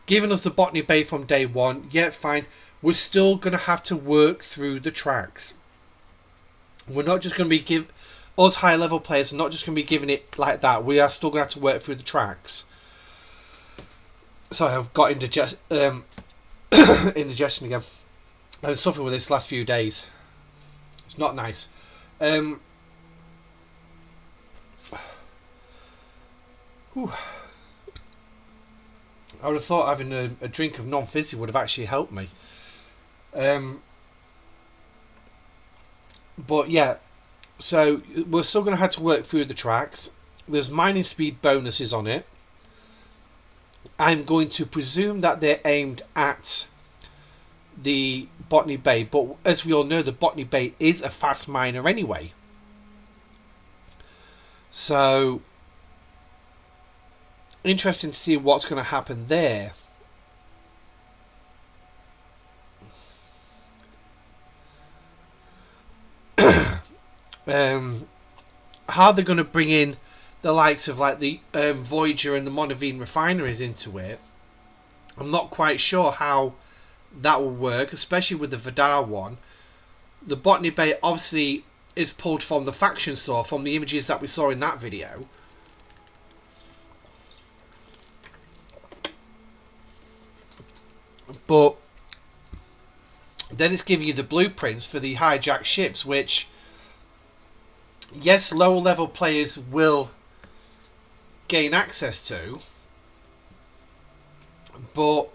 giving us the Botany Bay from day one, yeah, fine. We're still going to have to work through the tracks. We're not just going to be us high level players are not just going to be giving it like that. We are still going to have to work through the tracks. Sorry, I've got indigestion again. I was suffering with this last few days. It's not nice. I would have thought having a drink of non-fizzy would have actually helped me. But yeah, so we're still going to have to work through the tracks. There's mining speed bonuses on it. I'm going to presume that they're aimed at the Botany Bay, but as we all know, the Botany Bay is a fast miner anyway. So interesting to see what's going to happen there. how they're going to bring in the likes of like the Voyager and the Monavine refineries into it. I'm not quite sure how that will work, especially with the Vidar one. The Botany Bay obviously is pulled from the faction store, from the images that we saw in that video. But then it's giving you the blueprints for the hijacked ships, which, yes, lower level players will gain access to, but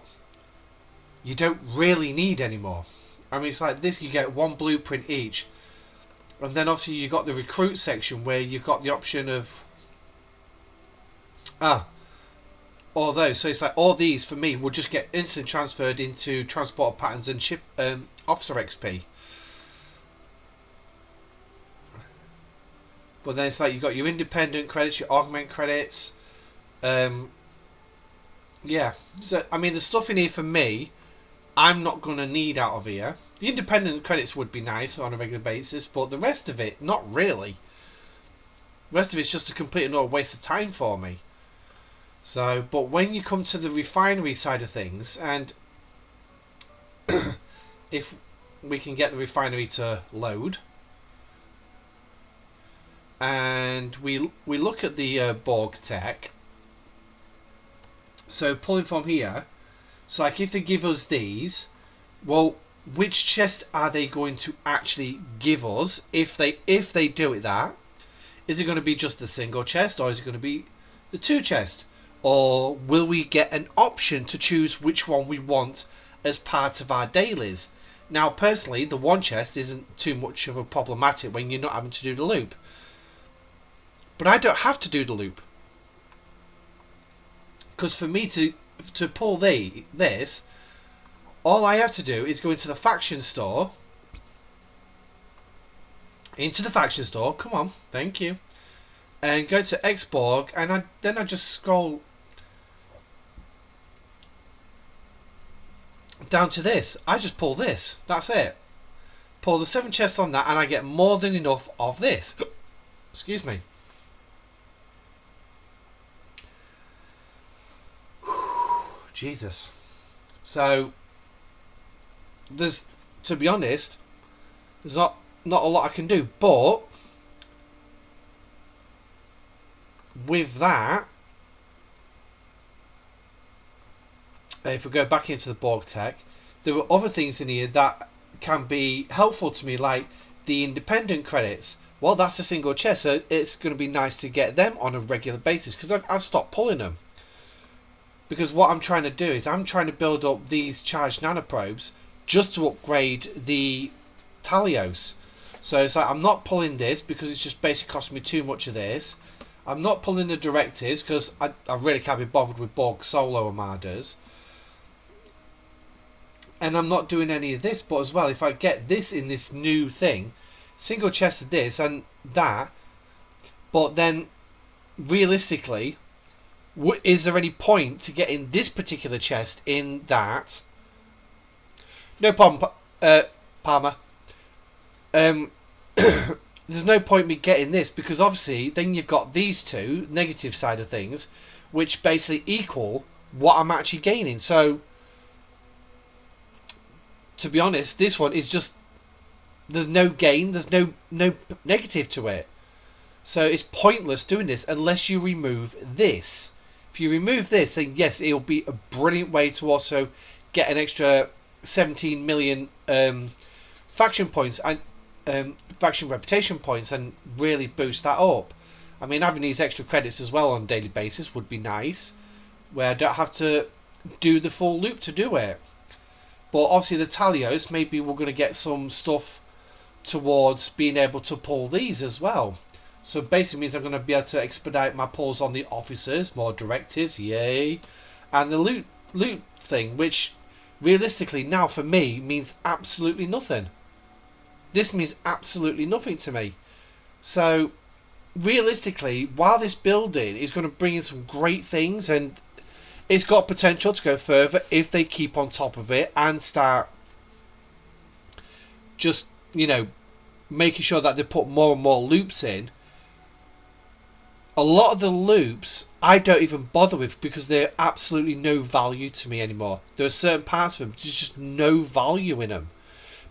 you don't really need anymore. I mean, it's like this, you get one blueprint each, and then obviously you got the recruit section where you've got the option of all those. So it's like all these for me will just get instant transferred into transport patterns and ship officer XP. But then it's like you've got your independent credits, your augment credits. Yeah. So, I mean, the stuff in here for me, I'm not going to need out of here. The independent credits would be nice on a regular basis, but the rest of it, not really. The rest of it's just a complete and utter waste of time for me. So, but when you come to the refinery side of things, and if we can get the refinery to load, and we look at the Borg tech, so pulling from here, so like if they give us these, well, which chest are they going to actually give us if they do it that? Is it going to be just the single chest, or is it going to be the two chest? Or will we get an option to choose which one we want as part of our dailies? Now, personally, the one chest isn't too much of a problematic when you're not having to do the loop. But I don't have to do the loop. Because for me to pull this, all I have to do is go into the faction store. Come on, thank you. And go to Xborg, and then I just scroll down to this. I just pull this. That's it. Pull the 7 chests on that, and I get more than enough of this. Excuse me. Jesus. So, to be honest, there's not a lot I can do, but with that, if we go back into the Borg tech, there are other things in here that can be helpful to me, like the independent credits. Well, that's a single chest, so it's going to be nice to get them on a regular basis, because I've stopped pulling them. Because what I'm trying to do is I'm trying to build up these charged nanoprobes just to upgrade the Talios. So it's like I'm not pulling this because it's just basically costing me too much of this. I'm not pulling the directives because I really can't be bothered with Borg solo armadas. And I'm not doing any of this, but as well, if I get this in this new thing, single chest of this and that, but then realistically, is there any point to getting this particular chest in that? No problem, Palmer. There's no point me getting this, because obviously then you've got these two negative side of things, which basically equal what I'm actually gaining. So, to be honest, this one is just, there's no gain, there's no negative to it. So it's pointless doing this unless you remove this. If you remove this, then yes, it'll be a brilliant way to also get an extra 17 million faction points and faction reputation points, and really boost that up. I mean, having these extra credits as well on a daily basis would be nice, where I don't have to do the full loop to do it. But obviously the Talios, maybe we're going to get some stuff towards being able to pull these as well. So basically means I'm going to be able to expedite my pulls on the officers, more directives, yay. And the loot thing, which realistically now for me means absolutely nothing. This means absolutely nothing to me. So realistically, while this building is going to bring in some great things, and it's got potential to go further if they keep on top of it and start just, making sure that they put more and more loops in. A lot of the loops I don't even bother with because they're absolutely no value to me anymore. There are certain parts of them, there's just no value in them.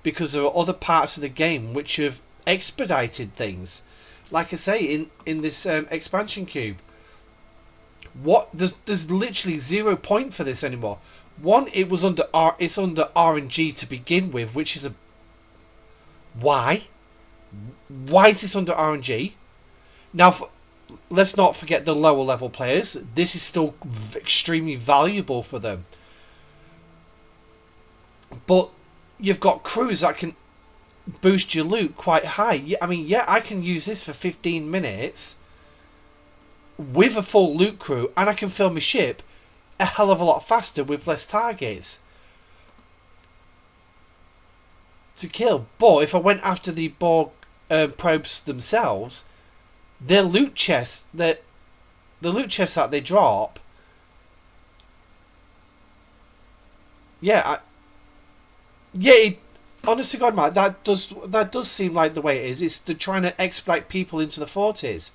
Because there are other parts of the game which have expedited things. Like I say, in this expansion cube. There's literally 0 point for this anymore. One, it's under RNG to begin with, which is a... Why? Why is this under RNG? Now, let's not forget the lower level players. This is still extremely valuable for them. But you've got crews that can boost your loot quite high. I mean, yeah, I can use this for 15 minutes with a full loot crew, and I can fill my ship a hell of a lot faster with less targets to kill. But if I went after the Borg probes themselves, their loot chests, the loot chests that they drop, honest to God, Matt, that does seem like the way it is. It's they're trying to exploit people into the 40s.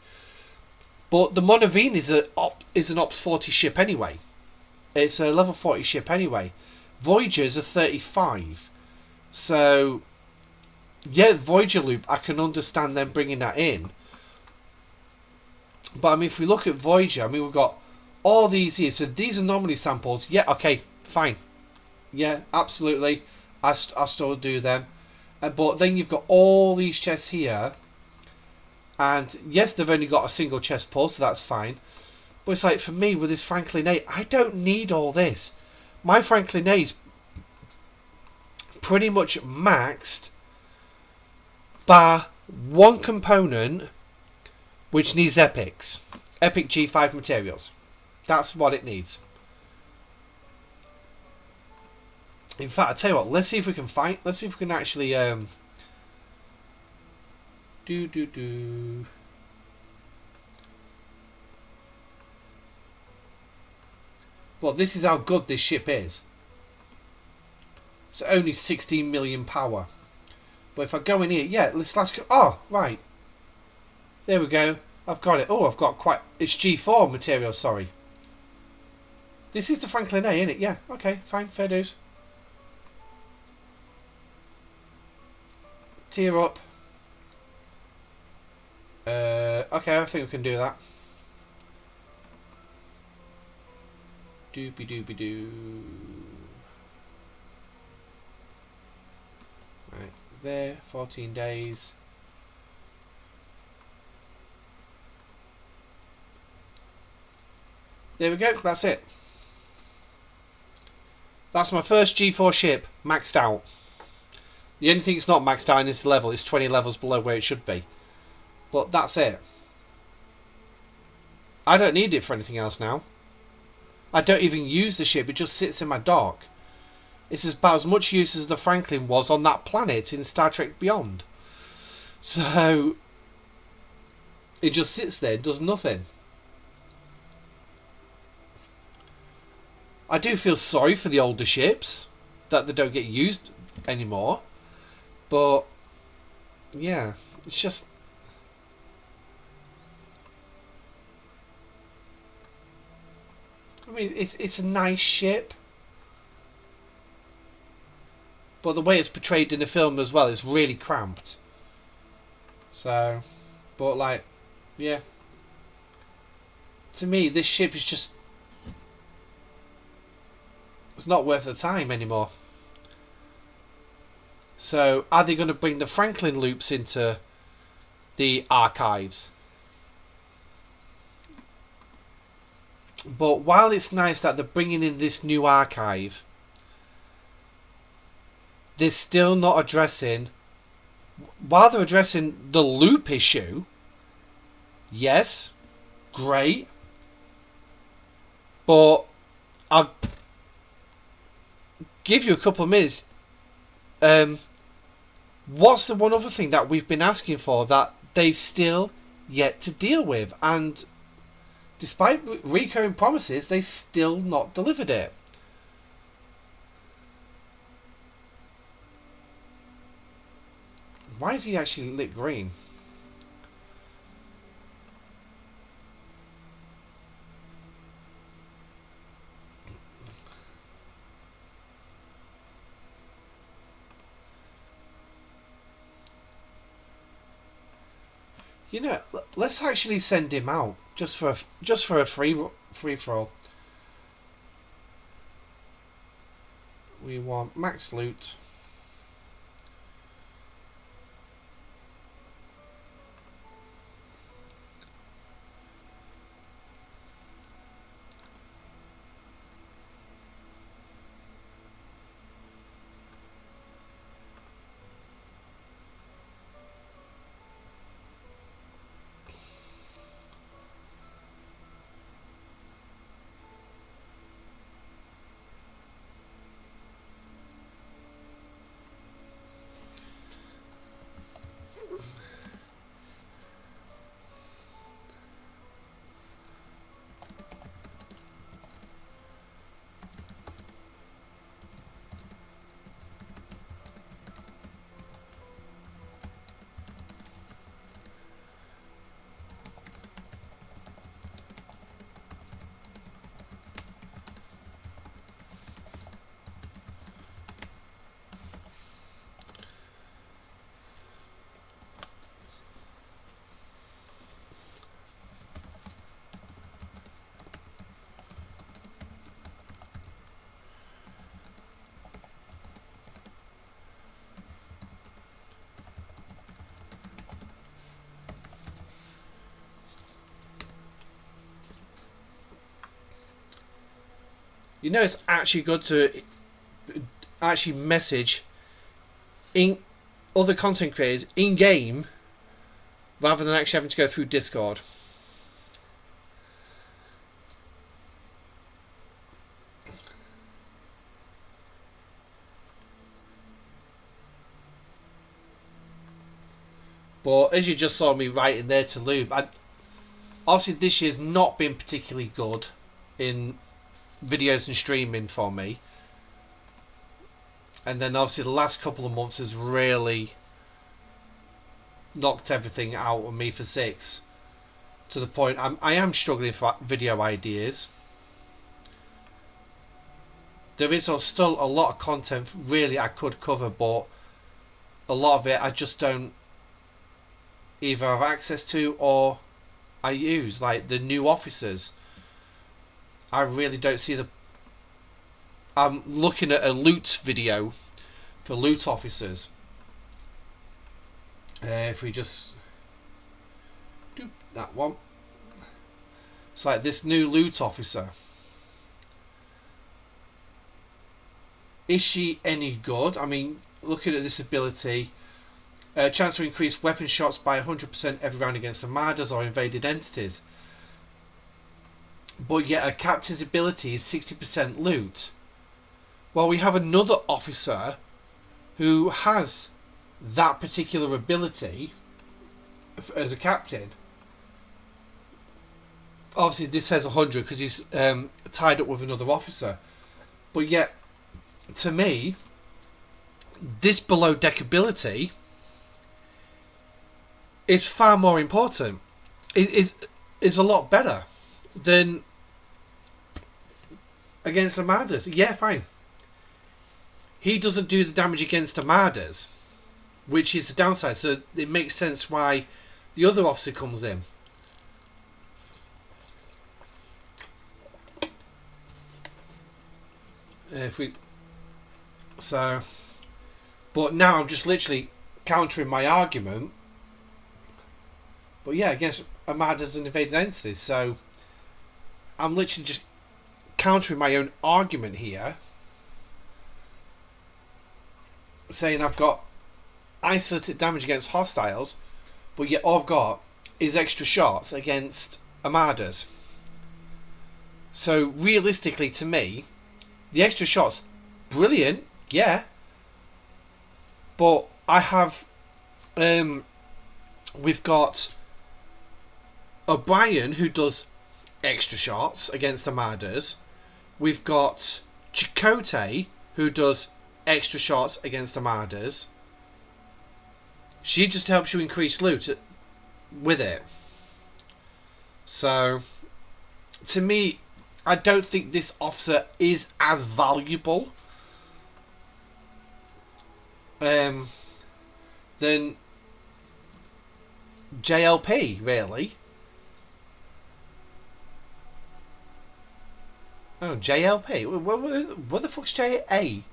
But the Monavine is an Ops 40 ship anyway. It's a level 40 ship anyway. Voyagers are 35. So, yeah, Voyager loop, I can understand them bringing that in. But, I mean, if we look at Voyager, I mean, we've got all these here. So, these are anomaly samples. Yeah, okay, fine. Yeah, absolutely. I still do them. But then you've got all these chests here. And, yes, they've only got a single chest pull, so that's fine. But it's like, for me, with this Franklin A, I don't need all this. My Franklin A's pretty much maxed, bar one component which needs epics. Epic G5 materials. That's what it needs. In fact, I tell you what, let's see if we can find, let's see if we can actually Well, this is how good this ship is. It's only 16 million power. But if I go in here, yeah, let's go. Oh, right. There we go. I've got it. Oh, I've got quite... It's G4 material, sorry. This is the Franklin A, isn't it? Yeah, okay, fine, fair dues. Tier up. Okay, I think we can do that. Doopy doopy doo. Right, there, 14 days. There we go, that's it. That's my first G4 ship, maxed out. The only thing it's not maxed out in is the level. It's 20 levels below where it should be. But that's it. I don't need it for anything else now. I don't even use the ship. It just sits in my dock. It's about as much use as the Franklin was on that planet in Star Trek Beyond. So, it just sits there. It does nothing. I do feel sorry for the older ships. That they don't get used anymore. But, yeah. It's just... I mean, it's a nice ship, but the way it's portrayed in the film as well is really cramped. So, but like, yeah. To me, this ship is just... It's not worth the time anymore. So, are they going to bring the Franklin loops into the archives? But while it's nice that they're bringing in this new archive, they're still not addressing... While they're addressing the loop issue, yes, great. But I'll give you a couple of minutes. What's the one other thing that we've been asking for that they've still yet to deal with? And despite recurring promises, they still not delivered it. Why is he actually lit green? You know, let's actually send him out just for a free for all. We want max loot. You know, it's actually good to actually message in other content creators in game rather than actually having to go through Discord. But as you just saw me writing there to Lewb, obviously this year's not been particularly good in videos and streaming for me, and then obviously the last couple of months has really knocked everything out of me for 6, to the point I am struggling for video ideas. There is still a lot of content really I could cover, but a lot of it I just don't either have access to or I use, like the new officers. I really don't see the... I'm looking at a loot video for loot officers. If we just do that one. It's like this new loot officer. Is she any good? I mean, looking at this ability, chance to increase weapon shots by 100% every round against armadas or invaded entities. But yet a captain's ability is 60% loot. Well, we have another officer who has that particular ability as a captain. Obviously this says 100 because he's tied up with another officer. But yet, to me, this below deck ability is far more important. It is a lot better than against armadas. Yeah, fine. He doesn't do the damage against armadas, which is the downside. So it makes sense why the other officer comes in. But now I'm just literally countering my argument. But yeah, against armadas and invaded entities. So I'm literally just countering my own argument here, saying I've got isolated damage against hostiles, but yet all I've got is extra shots against armadas. So realistically, to me, the extra shots, brilliant, yeah, but I have we've got O'Brien who does extra shots against armadas. We've got Chakotay who does extra shots against armadas. She just helps you increase loot with it. So, to me, I don't think this officer is as valuable than JLP, really. Oh, JLP? What the fuck's JLP?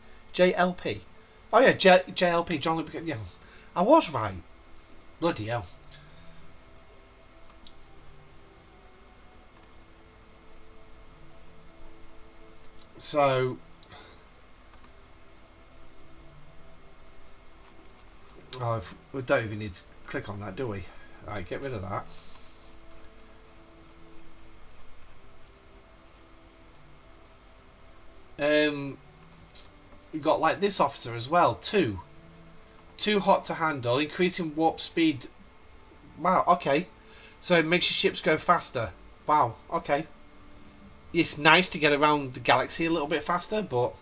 Oh yeah, JLP, John Luke. Yeah, I was right. Bloody hell. So, we don't even need to click on that, do we? Alright, get rid of that. We got like this officer as well, too hot to handle, increasing warp speed. Wow, okay. So it makes your ships go faster. Wow, okay. It's nice to get around the galaxy a little bit faster, but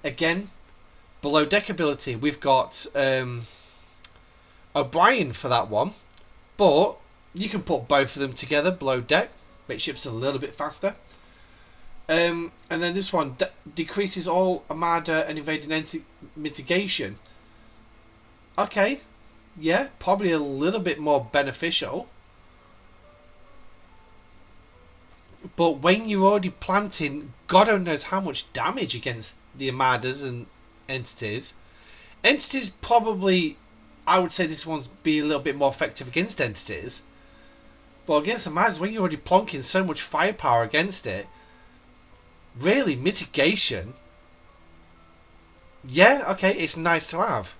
again, below deck ability, we've got O'Brien for that one, but you can put both of them together below deck, make ships a little bit faster. And then this one decreases all Armada and invading entity mitigation. Okay, yeah, probably a little bit more beneficial. But when you're already planting God only knows how much damage against the Armadas and entities probably, I would say this one's be a little bit more effective against entities. But against Armadas, when you're already plonking so much firepower against it, really, mitigation, yeah, okay, it's nice to have.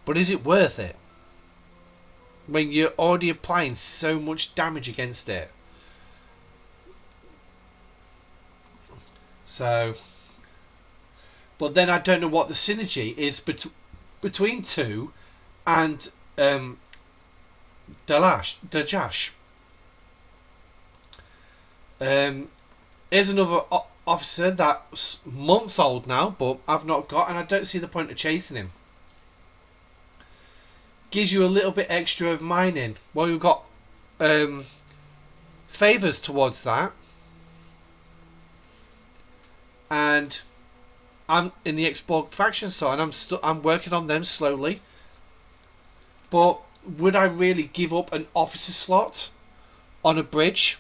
But is it worth it? When you're already applying so much damage against it. So, but then I don't know what the synergy is between 2 and Dajash. Here's another officer that's months old now, but I've not got, and I don't see the point of chasing him. Gives you a little bit extra of mining. Well, you've got favours towards that. And I'm in the Xborg faction store, and I'm working on them slowly. But would I really give up an officer slot on a bridge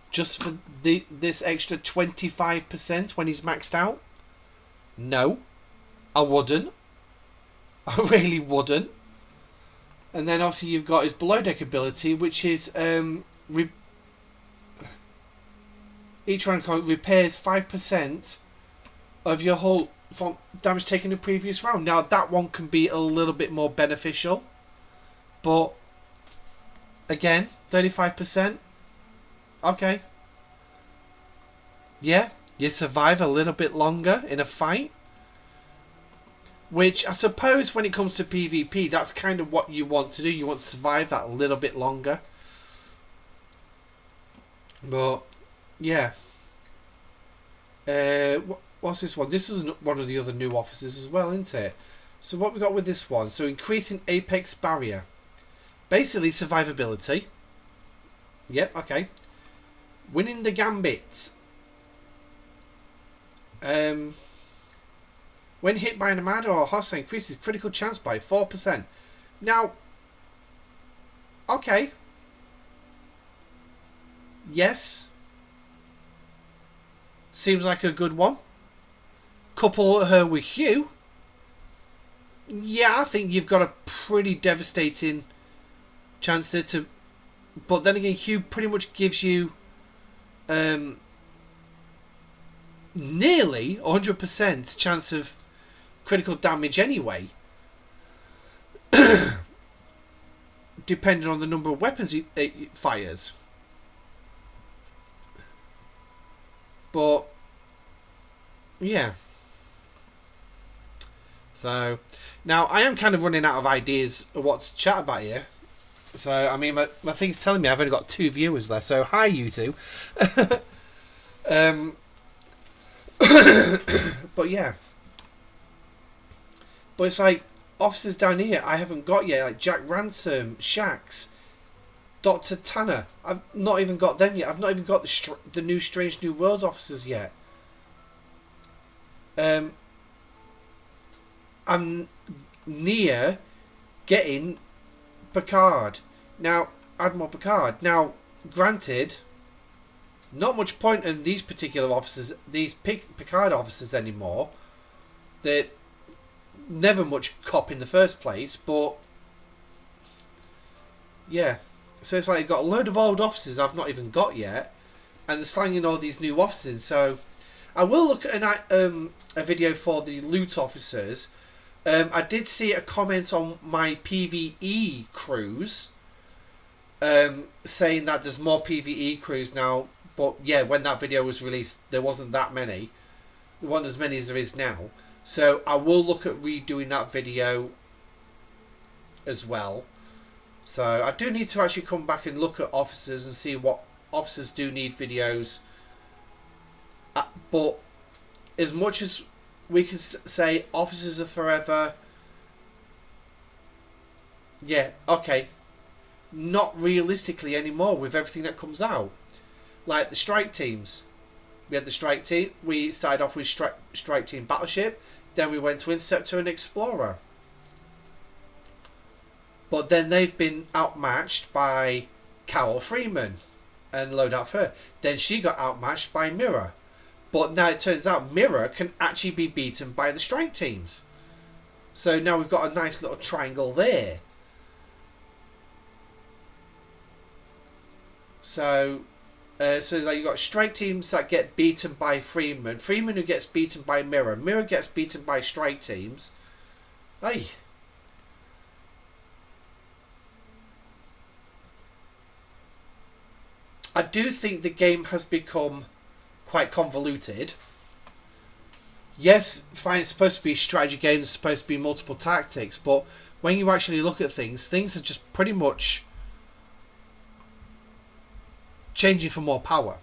just for this extra 25% when he's maxed out? No, I wouldn't. I really wouldn't. And then obviously you've got his below deck ability, which is each round repairs 5% of your hull from damage taken in the previous round. Now that one can be a little bit more beneficial, but again, 35%. Okay. Yeah, you survive a little bit longer in a fight. Which I suppose when it comes to PvP, that's kind of what you want to do. You want to survive that a little bit longer. But, yeah. What's this one? This is one of the other new officers as well, isn't it? So what we got with this one? So increasing apex barrier. Basically survivability. Yep, okay. Winning the gambit. When hit by an Armada or a hostile, increases critical chance by 4%. Now, okay. Yes. Seems like a good one. Couple her with Hugh. Yeah, I think you've got a pretty devastating chance there to... But then again, Hugh pretty much gives you nearly 100% chance of critical damage anyway. Depending on the number of weapons it fires. But, yeah. So, now I am kind of running out of ideas of what to chat about here. So, I mean, my thing's telling me I've only got 2 viewers left. So, hi, you two. But, yeah. But it's like, officers down here I haven't got yet, like Jack Ransom, Shax, Dr. Tanner. I've not even got them yet. I've not even got the new Strange New Worlds officers yet. I'm near getting Picard. Now, Admiral Picard. Now, granted, not much point in these particular officers, these Picard officers anymore. They're never much cop in the first place, but yeah. So it's like you've got a load of old officers I've not even got yet, and they're slanging all these new officers. So I will look at a video for the loot officers. I did see a comment on my PvE crews saying that there's more PvE crews now. But yeah, when that video was released, there wasn't that many. There wasn't as many as there is now. So I will look at redoing that video as well. So I do need to actually come back and look at officers and see what officers do need videos. But as much as we can say officers are forever, yeah, okay, not realistically anymore with everything that comes out. Like the strike teams. We had the strike team. We started off with strike team Battleship. Then we went to Interceptor and Explorer. But then they've been outmatched by Carol Freeman and loadout for her. Then she got outmatched by Mirror. But now it turns out Mirror can actually be beaten by the strike teams. So now we've got a nice little triangle there. So like you've got strike teams that get beaten by Freeman. Freeman who gets beaten by Mirror. Mirror gets beaten by strike teams. Hey. I do think the game has become quite convoluted. Yes, fine, it's supposed to be a strategy game, it's supposed to be multiple tactics, but when you actually look at things are just pretty much changing for more power.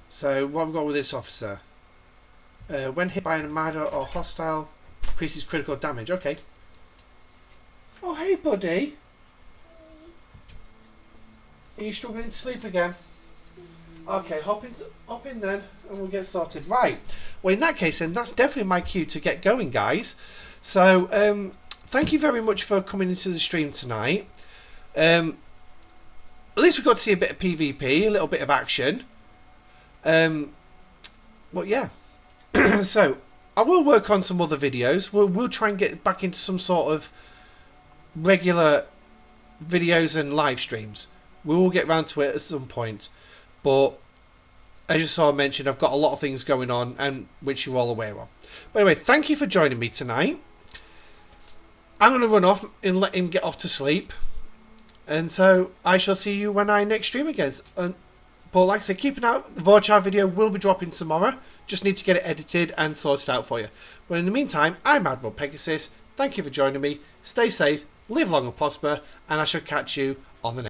So what have we got with this officer? When hit by an armada or hostile, increases critical damage. Okay. Oh, hey, buddy. Are you struggling to sleep again? Okay, hop in then, and we'll get started. Right. Well, in that case, then that's definitely my cue to get going, guys. So, thank you very much for coming into the stream tonight. At least we got to see a bit of PvP, a little bit of action. But yeah. So, I will work on some other videos. We'll try and get back into some sort of regular videos and live streams. We will get round to it at some point. But as you saw mentioned, I've got a lot of things going on, and which you're all aware of. But anyway, thank you for joining me tonight. I'm going to run off and let him get off to sleep. And so I shall see you when I next stream again. But like I said, keep an eye out. The Vorchar video will be dropping tomorrow. Just need to get it edited and sorted out for you. But in the meantime, I'm Admiral Pegasus. Thank you for joining me. Stay safe, live long and prosper, and I shall catch you on the next.